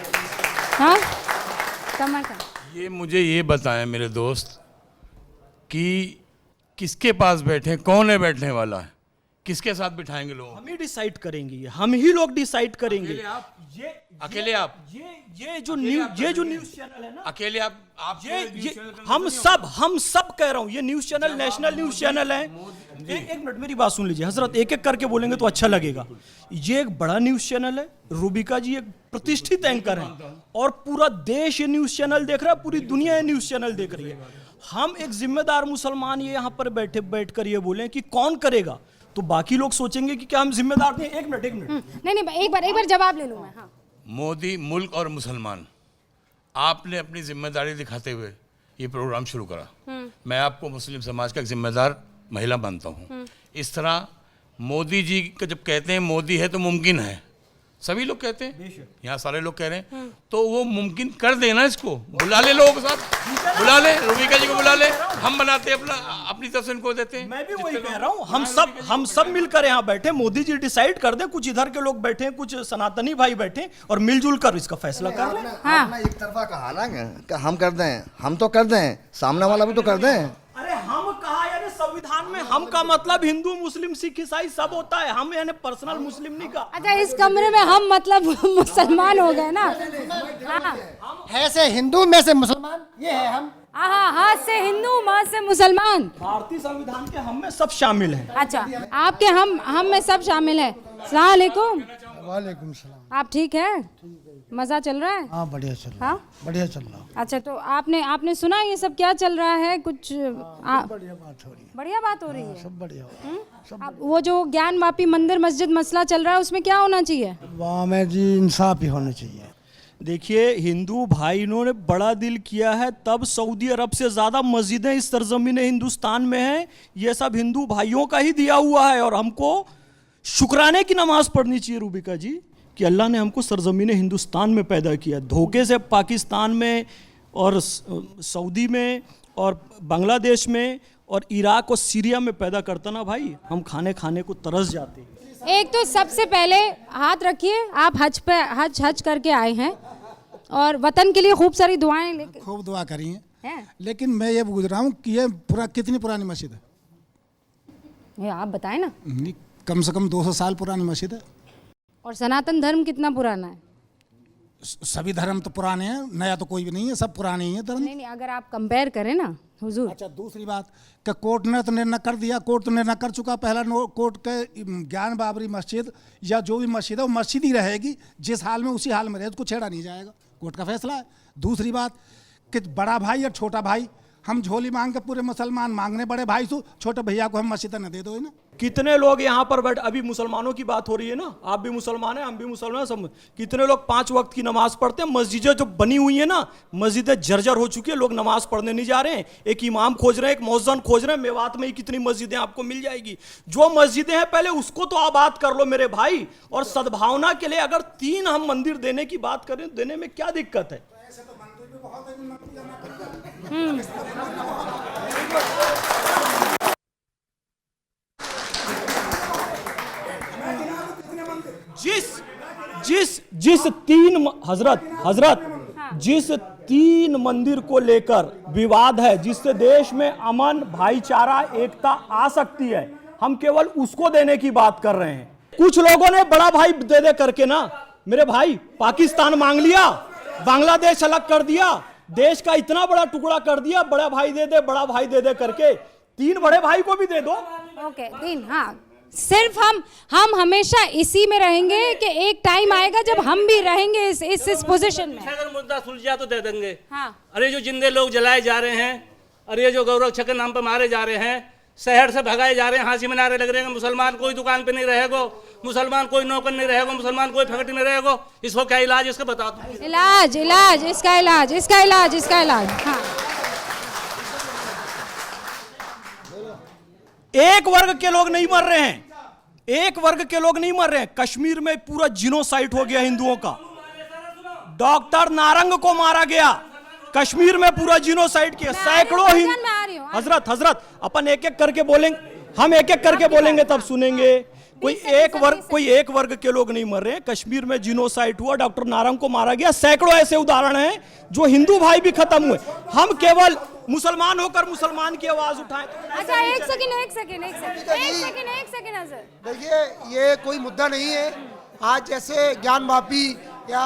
हाँ, समर्थन। ये मुझे ये बताएं मेरे दोस्त कि किसके पास बैठे, कौन है बैठने वाला है, किसके साथ बिठाएंगे लोग? हम ही डिसाइड करेंगे, हम ही लोग डिसाइड करेंगे। अकेले आप ये जो न्यूज़ चैनल है ना, अकेले आप ये हम सब कह रहा हूँ, ये news channel national news channel है। एक मिनट मेरी बात सुन लीजिए हजरत, एक एक करके बोलेंगे तो अच्छा लगेगा। ये एक बड़ा न्यूज़ चैनल है, रूबिका जी एक प्रतिष्ठित एंकर हैं और पूरा देश ये न्यूज़ चैनल देख रहा है, पूरी दुनिया ये न्यूज़ चैनल देख रही है। हम एक जिम्मेदार मुसलमान ये यहाँ पर बैठकर ये बोलें कि कौन करेगा, तो बाकी लोग सोचेंगे कि क्या हम जिम्मेदार नहीं। एक मिनट नहीं, एक बार जवाब ले लूँ मैं। हाँ, मोदी, मुल्क और मुसलमान, आपने अपनी जिम्मेदारी दिखाते हुए ये प्रोग्राम शुरू करा। मैं आपको मुस्लिम समाज का एक जिम्मेदार महिला मानता हूँ। इस तरह मोदी जी का जब कहते हैं मोदी है तो मुमकिन है, सभी लोग कहते हैं, यहाँ सारे लोग कह रहे हैं, तो वो मुमकिन कर देना। इसको बुला ले, लोगों के साथ बुला ले, रूबिका जी को बुला ले, हम बनाते हैं अपनी तरफ से इनको देते हैं। मैं भी वही कह रहा हूँ, हम सब मिलकर यहाँ बैठे, मोदी जी डिसाइड कर दें, कुछ इधर के लोग बैठे, कुछ सनातनी भाई बैठे और मिलजुल कर इसका फैसला कर लें। आपने एक तरफा कहा ना कि हम कर दें, हम तो कर दें, सामने वाला भी तो कर दें। अरे हम कहा यानी संविधान में हम का मतलब हिंदू, मुस्लिम, सिख, ईसाई सब होता है, हम यानी पर्सनल मुस्लिम नहीं का। अच्छा, इस कमरे में हम मतलब मुसलमान हो गए ना। हाँ, है से हिंदू, में से मुसलमान, ये है हम। हाथ से हिंदू, माँ से मुसलमान। भारतीय संविधान के हम में सब शामिल हैं। अच्छा, आपके हम में सब शामिल है। अस्सलाम वालेकुम। वालेकुम सलाम। आप ठीक है? मजा चल रहा है? हाँ बढ़िया चल रहा। हाँ बढ़िया चल रहा। अच्छा, तो आपने सुना ये सब क्या चल रहा है? कुछ बढ़िया बात हो रही है। बढ़िया बात हो रही है। सब बढ़िया हो। अब वो जो ज्ञान वापी मंदिर मस्जिद मसला चल रहा है उसमें क्या होना चाहिए? वहाँ में जी इंसाफ ही होना चाहिए। देखिए, हिंदू भाइयों ने बड़ा दिल किया है, तब सऊदी अरब से ज़्यादा मस्जिदें इस सरजमीन हिंदुस्तान में हैं। ये सब हिंदू भाइयों का ही दिया हुआ है और हमको शुक्राने की नमाज पढ़नी चाहिए रूबिका जी कि अल्लाह ने हमको सरजमीन हिंदुस्तान में पैदा किया। धोखे से पाकिस्तान में और सऊदी में और बांग्लादेश में और इराक और सीरिया में पैदा करता ना भाई, हम खाने को तरस जाते हैं। एक तो सबसे पहले हाथ रखिए, आप हज करके आए हैं और वतन के लिए खूब सारी दुआएं लेके। खूब दुआ करी हैं। लेकिन मैं ये पूछ रहा हूँ कि ये कितनी पुरानी मस्जिद है? ये आप बताएं ना। कम से कम 200 साल पुरानी मस्जिद है। और सनातन धर्म कितना पुराना है? सभी धर्म तो पुराने हैं, नया तो कोई भी नहीं है, सब पुराने ही है धर्म। नहीं, अगर आप कंपेयर करें ना हुजूर। अच्छा, दूसरी बात कि कोर्ट ने तो निर्णय कर दिया, कोर्ट तो निर्णय कर चुका। पहला कोर्ट के ज्ञान बाबरी मस्जिद या जो भी मस्जिद है वो मस्जिद ही रहेगी, जिस हाल में उसी हाल में रहे, उसको छेड़ा नहीं जाएगा, कोर्ट का फैसला है। दूसरी बात कि बड़ा भाई और छोटा भाई, हम झोली मांग के पूरे मुसलमान मांगने बड़े भाई से, छोटे भैया को हम मस्जिद न दे दो ना। कितने लोग यहाँ पर बैठ, अभी मुसलमानों की बात हो रही है ना, आप भी मुसलमान हैं, हम भी मुसलमान हैं, सब कितने लोग 5 वक्त की नमाज पढ़ते हैं। मस्जिदें जो बनी हुई है ना, मस्जिदें जर्जर हो चुकी है, लोग नमाज पढ़ने नहीं जा रहे हैं। एक इमाम खोज रहे हैं, एक मौज़न खोज रहे हैं। मेवात में ही कितनी मस्जिदें आपको मिल जाएगी। जो मस्जिदें हैं पहले उसको तो आबाद कर लो मेरे भाई। और सद्भावना के लिए अगर 3 हम मंदिर देने की बात करें, देने में क्या दिक्कत है? जिस 3 हजरत जिस 3 मंदिर को लेकर विवाद है, जिससे देश में अमन, भाईचारा, एकता आ सकती है, हम केवल उसको देने की बात कर रहे हैं। कुछ लोगों ने बड़ा भाई दे दे करके ना मेरे भाई पाकिस्तान मांग लिया, बांग्लादेश अलग कर दिया, देश का इतना बड़ा टुकड़ा कर दिया। बड़ा भाई दे दे, बड़ा भाई दे दे करके 3 बड़े भाई को भी दे दो। ओके, 3, हाँ। सिर्फ हम हमेशा इसी में रहेंगे कि एक टाइम आएगा जब हम भी रहेंगे इस पोजीशन में। अगर मुद्दा सुलझा तो दे देंगे। हाँ। अरे जो जिंदे लोग जलाए जा रहे हैं, अरे जो गौरक्षा के नाम पर मारे जा रहे हैं, शहर से भगाए जा रहे हैं, हाँसी में नारे लग रहे हैं, मुसलमान कोई दुकान पे नहीं रहेगा, मुसलमान कोई नौकर नहीं रहेगा, मुसलमान कोई फैक्ट्री में रहेगा। इसको क्या इलाज, इसका बता दो। इलाज इसका इलाज। हाँ। एक वर्ग के लोग नहीं मर रहे हैं, एक वर्ग के लोग नहीं मर रहे हैं। कश्मीर में पूरा जिनोसाइड हो गया हिंदुओं का। डॉक्टर नारंग को मारा गया, कश्मीर में पूरा जिनोसाइड किया। सैकड़ों हजरत अपन एक एक करके बोलेंगे, हम एक एक करके बोलेंगे तब सुनेंगे। कोई एक वर्ग के लोग नहीं मर रहे हैं। कश्मीर में जिनोसाइड हुआ, डॉक्टर नारंग को मारा गया। सैकड़ों ऐसे उदाहरण हैं जो हिंदू भाई भी खत्म हुए। हम केवल मुसलमान होकर मुसलमान की आवाज उठाएं। अच्छा, एक सेकंड नजर। देखिए, ये कोई मुद्दा नहीं है। आज जैसे ज्ञान वापी या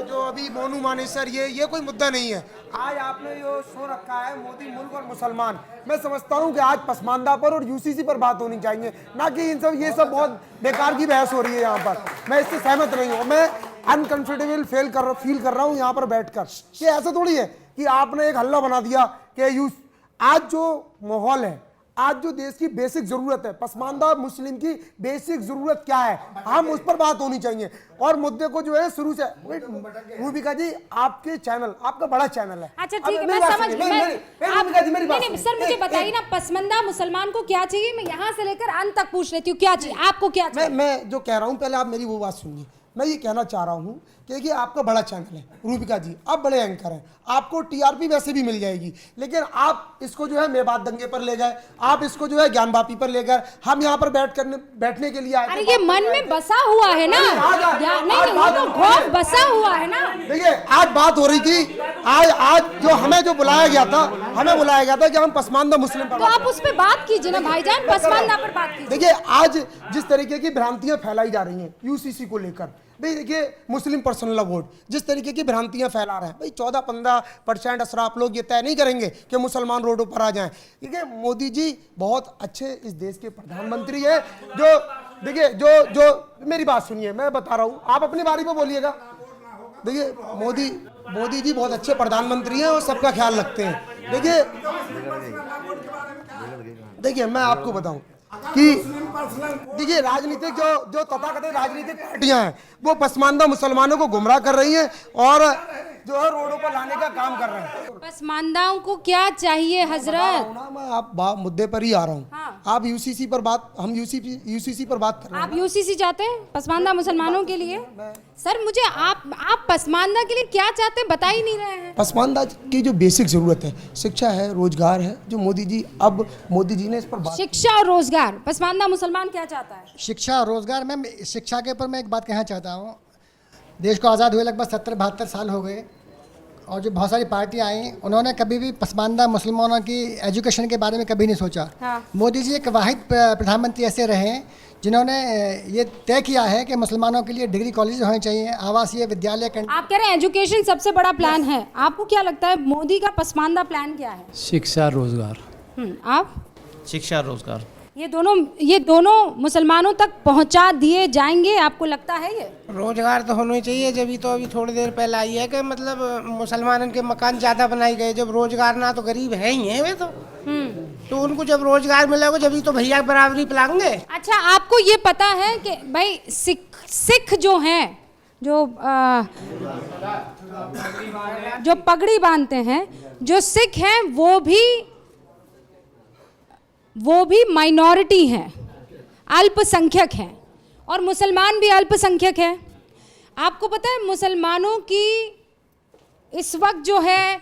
जो अभी मोनू मानेसर, ये कोई मुद्दा नहीं है। आज आपने जो शो रखा है मोदी मुल्क और मुसलमान, मैं समझता हूँ कि आज पसमानदा पर और यूसीसी पर बात होनी चाहिए, ना कि ये सब बहुत बेकार की बहस हो रही है यहाँ पर। मैं इससे सहमत नहीं हूँ। मैं अनकंफर्टेबल फील कर रहा हूँ यहाँ पर बैठकर। ये ऐसा थोड़ी है कि आपने एक हल्ला बना दिया कि आज जो माहौल है, आज जो देश की बेसिक जरूरत है, पसमानदा मुस्लिम की बेसिक जरूरत क्या है, हम उस पर बात होनी चाहिए। और मुद्दे को जो है शुरू से, रूबिका जी आपके चैनल, आपका बड़ा चैनल है। अच्छा ठीक है, मैं समझ गई। सर मुझे बताइए ना, पसमानदा मुसलमान को क्या चाहिए? मैं यहाँ से लेकर अंत तक पूछ लेती हूँ, क्या चाहिए आपको, क्या चाहिए? मैं जो कह रहा हूँ, पहले आप मेरी वो बात सुनिए। मैं ये कहना चाह रहा हूँ कि आपका बड़ा चैनल है रूबिका जी, आप बड़े एंकर हैं, आपको टीआरपी वैसे भी मिल जाएगी, लेकिन आप इसको जो है मेवात दंगे पर ले गए, आप इसको जो है ज्ञान वापी पर ले गए। हम यहाँ पर बैठने के लिए आए। अरे ये मन में बसा हुआ है ना, नहीं बसा हुआ है ना। देखिए, आज बात हो रही थी, आज जो हमें बुलाया गया था कि हम पसमानदा मुस्लिम पर, तो आप उस पर बात कीजिए ना भाईजान, पसमानदा पर बात कीजिए। देखिए, आज जिस तरीके की भ्रांतियां फैलाई जा रही हैं यूसीसी को लेकर, भाई देखिए मुस्लिम पर्सनल वोट जिस तरीके की भ्रांतियां फैला रहे हैं, भाई 14-15% अशराफ लोग ये तय नहीं करेंगे कि मुसलमान रोडों पर आ जाएं। देखिए, मोदी जी बहुत अच्छे इस देश के प्रधानमंत्री है, जो देखिए जो मेरी बात सुनिए, मैं बता रहा हूँ, आप अपनी बारी पे बोलिएगा। देखिए मोदी जी बहुत अच्छे प्रधानमंत्री हैं और सबका ख्याल रखते हैं। देखिए मैं आपको बताऊं कि देखिए राजनीतिक जो तथाकथित राजनीतिक पार्टियां हैं वो पसमानदा मुसलमानों को गुमराह कर रही हैं और जो है रोडों पर लाने का काम कर रहे हैं। पसमानदाओं को क्या चाहिए हजरत? मैं आप मुद्दे पर ही आ रहा हूँ। हाँ। आप यूसीसी पर बात, हम यूसीसी पर बात कर रहे हैं। आप यूसीसी चाहते हैं पसमानदा मुसलमानों के लिए? सर मुझे आप पसमानदा के लिए क्या चाहते हैं बता ही नहीं रहे हैं। पसमानदा की जो बेसिक जरूरत है शिक्षा है, रोजगार है, जो मोदी जी ने इस पर बात। शिक्षा और रोजगार, पसमानदा मुसलमान क्या चाहता है? शिक्षा और रोजगार। मैम शिक्षा के ऊपर मैं एक बात कहना चाहता हूँ। देश को आज़ाद हुए लगभग 70-72 साल हो गए और जो बहुत सारी पार्टियां आई उन्होंने कभी भी पसमानदा मुसलमानों की एजुकेशन के बारे में कभी नहीं सोचा। हाँ। मोदी जी एक वाहिद प्रधानमंत्री ऐसे रहे हैं जिन्होंने ये तय किया है कि मुसलमानों के लिए डिग्री कॉलेज होने चाहिए, आवासीय विद्यालय। आप कह रहे हैं एजुकेशन सबसे बड़ा प्लान है, आपको क्या लगता है मोदी का पसमानदा प्लान क्या है? शिक्षा रोजगार। आप? शिक्षा रोजगार। ये दोनों मुसलमानों तक पहुंचा दिए जाएंगे आपको लगता है? ये रोजगार तो होना ही चाहिए। जब तो अभी थोड़ी देर पहले आई है कि मतलब मुसलमानों के मकान ज़्यादा बनाए गए। जब रोजगार ना तो गरीब है ही है वे तो उनको जब रोजगार मिलेगा जब तो भैया बराबरी पिलाएंगे। अच्छा आपको ये पता है कि भाई सिख जो हैं जो पगड़ी बांधते हैं, जो सिख हैं वो भी माइनॉरिटी हैं, अल्पसंख्यक हैं और मुसलमान भी अल्पसंख्यक हैं। आपको पता है मुसलमानों की इस वक्त जो है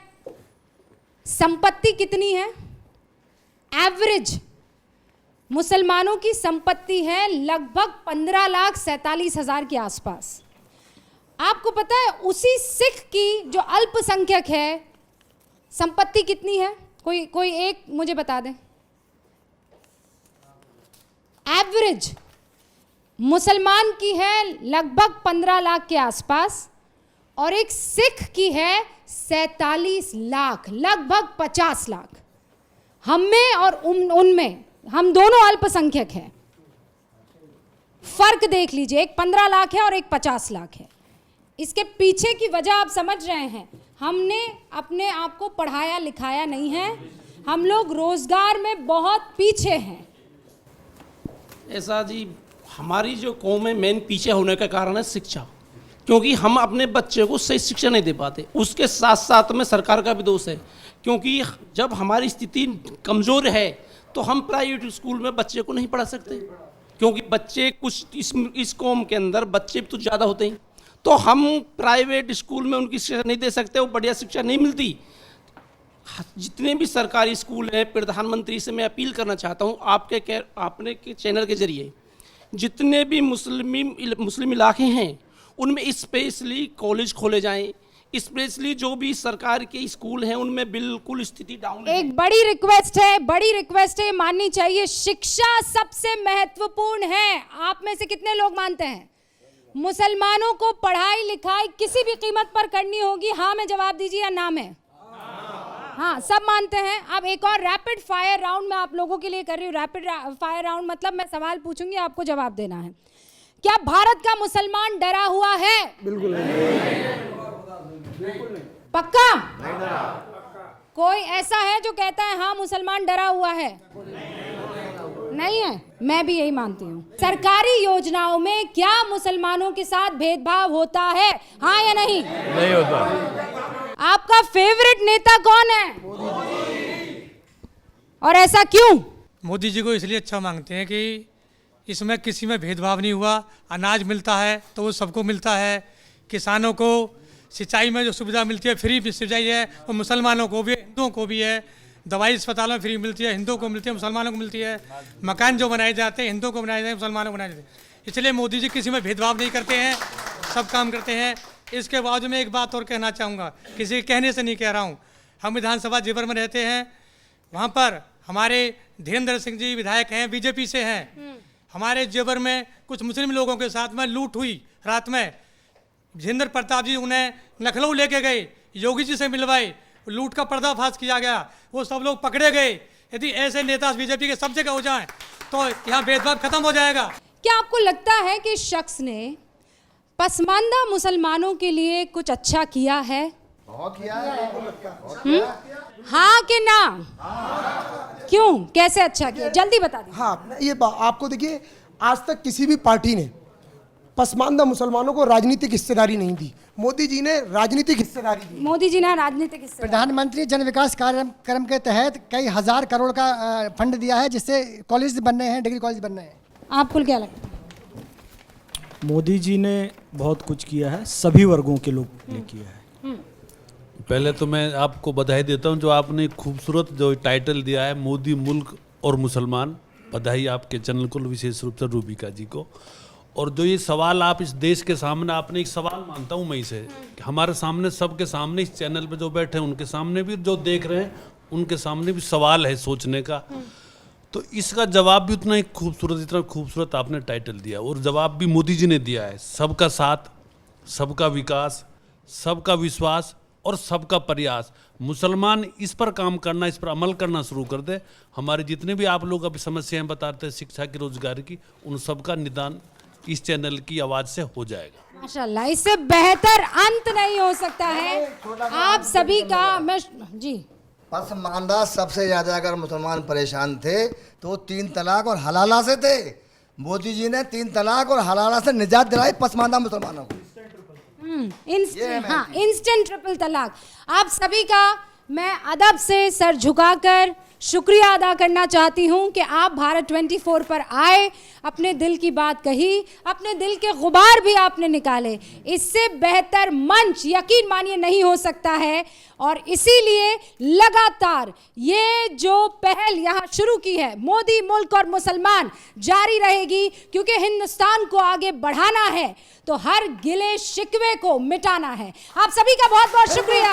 संपत्ति कितनी है? एवरेज मुसलमानों की संपत्ति है लगभग 15,47,000 के आसपास। आपको पता है उसी सिख की जो अल्पसंख्यक है संपत्ति कितनी है? कोई एक मुझे बता दें। एवरेज मुसलमान की है लगभग 15 लाख के आसपास और एक सिख की है 47 लाख, लगभग 50 लाख। हम में और उनमें हम दोनों अल्पसंख्यक हैं। फर्क देख लीजिए, एक 15 लाख है और एक 50 लाख है। इसके पीछे की वजह आप समझ रहे हैं। हमने अपने आप को पढ़ाया लिखाया नहीं है, हम लोग रोजगार में बहुत पीछे हैं। ऐसा जी हमारी जो कौम है मेन पीछे होने का कारण है शिक्षा, क्योंकि हम अपने बच्चे को सही शिक्षा नहीं दे पाते। उसके साथ साथ में सरकार का भी दोष है, क्योंकि जब हमारी स्थिति कमज़ोर है तो हम प्राइवेट स्कूल में बच्चे को नहीं पढ़ा सकते, क्योंकि बच्चे कुछ इस कौम के अंदर बच्चे तो ज़्यादा होते हैं, तो हम प्राइवेट स्कूल में उनकी शिक्षा नहीं दे सकते, वो बढ़िया शिक्षा नहीं मिलती। जितने भी सरकारी स्कूल हैं, प्रधानमंत्री से मैं अपील करना चाहता हूँ आपने के चैनल के जरिए, जितने भी मुस्लिम इलाके हैं उनमें स्पेशली कॉलेज खोले जाएं, स्पेशली जो भी सरकार के स्कूल हैं उनमें बिल्कुल स्थिति डाउन है। एक बड़ी रिक्वेस्ट है, माननी चाहिए। शिक्षा सबसे महत्वपूर्ण है। आप में से कितने लोग मानते हैं मुसलमानों को पढ़ाई लिखाई किसी भी कीमत पर करनी होगी? हाँ में जवाब दीजिए या ना में? हाँ, सब मानते हैं। अब एक और रैपिड फायर राउंड मैं आप लोगों के लिए कर रही हूँ। रैपिड फायर राउंड मतलब मैं सवाल पूछूंगी, आपको जवाब देना है। क्या भारत का मुसलमान डरा हुआ है? बिल्कुल नहीं। पक्का? कोई ऐसा है जो कहता है हाँ मुसलमान डरा हुआ है? नहीं है। मैं भी यही मानती हूँ। सरकारी योजनाओं में क्या मुसलमानों के साथ भेदभाव होता है? हाँ या नहीं? नहीं होता। आपका फेवरेट नेता कौन है और ऐसा क्यों? मोदी जी को इसलिए अच्छा मांगते हैं कि इसमें किसी में भेदभाव नहीं हुआ। अनाज मिलता है तो वो सबको मिलता है। किसानों को सिंचाई में जो सुविधा मिलती है फ्री सिंचाई है, वो मुसलमानों को भी हिंदुओं को भी है। दवाई अस्पतालों में फ्री मिलती है, हिंदुओं को मिलती है, मुसलमानों को मिलती है। मकान जो बनाए जाते हैं हिंदुओं को बनाए जाते हैं, मुसलमानों को बनाए जाते हैं। इसलिए मोदी जी किसी में भेदभाव नहीं करते हैं, सब काम करते हैं। इसके बावजूद मैं एक बात और कहना चाहूँगा, किसी के कहने से नहीं कह रहा हूँ। हम विधानसभा जेवर में रहते हैं, वहाँ पर हमारे धीरेन्द्र सिंह जी विधायक हैं, बीजेपी से हैं। हमारे जेवर में कुछ मुस्लिम लोगों के साथ में लूट हुई रात में। जितेंद्र प्रताप जी उन्हें लखनऊ लेके गए, योगी जी से मिलवाए, लूट का पर्दाफाश किया गया, वो सब लोग पकड़े गए। यदि ऐसे नेता बीजेपी के सब जगह हो जाएं तो यहाँ भेदभाव खत्म हो जाएगा। क्या आपको लगता है कि इस शख्स ने पसमानदा मुसलमानों के लिए कुछ अच्छा किया है? बहुत किया है। हाँ कि ना? क्यों, कैसे अच्छा किया, जल्दी बता दीजिए। हाँ, ये आपको देखिए, आज तक किसी भी पार्टी ने पसमानदा मुसलमानों को राजनीतिक हिस्सेदारी नहीं दी। मोदी जी ने राजनीतिक हिस्सेदारी दी। मोदी जी ने राजनीतिक हिस्सेदारी। प्रधानमंत्री जन विकास कार्यक्रम के तहत कई हजार करोड़ का फंड दिया है, जिससे कॉलेज बन रहे हैं, डिग्री कॉलेज बन रहे हैं। आपको क्या लगता है? मोदी जी ने बहुत कुछ किया है, सभी वर्गों के लोग ने किया है। पहले तो मैं आपको बधाई देता हूं, जो आपने खूबसूरत जो टाइटल दिया है, मोदी मुल्क और मुसलमान। बधाई आपके चैनल को, विशेष रूप से रूबिका जी को। और जो ये सवाल आप इस देश के सामने, आपने एक सवाल मानता हूं मैं इसे, हमारे सामने, सबके सामने, इस चैनल पे जो बैठे हैं उनके सामने भी, जो देख रहे हैं उनके सामने भी सवाल है सोचने का। तो इसका जवाब भी उतना ही खूबसूरत, इतना खूबसूरत आपने टाइटल दिया, और जवाब भी मोदी जी ने दिया है। सबका साथ, सबका विकास, सबका विश्वास और सबका प्रयास। मुसलमान इस पर काम करना, इस पर अमल करना शुरू कर दे, हमारे जितने भी आप लोग अभी समस्याएं बताते हैं शिक्षा की, रोजगार की, उन सबका निदान इस चैनल की आवाज से हो जाएगा। माशाल्लाह, इससे बेहतर अंत नहीं हो सकता है। आप सभी का मैं जी, पसमानदा सबसे ज्यादा अगर मुसलमान परेशान थे तो 3 तलाक और हलाला से थे। मोदी जी ने 3 तलाक और हलाला से निजात दिलाई पसमानदा मुसलमानों को। इंस्टेंट ट्रिपल तलाक। आप सभी का मैं अदब से सर झुकाकर शुक्रिया अदा करना चाहती हूं कि आप भारत 24 पर आए, अपने दिल की बात कही, अपने दिल के गुबार भी आपने निकाले। इससे बेहतर मंच यकीन मानिए नहीं हो सकता है, और इसीलिए लगातार ये जो पहल यहाँ शुरू की है, मोदी मुल्क और मुसलमान, जारी रहेगी, क्योंकि हिंदुस्तान को आगे बढ़ाना है तो हर गिले शिकवे को मिटाना है। आप सभी का बहुत बहुत शुक्रिया।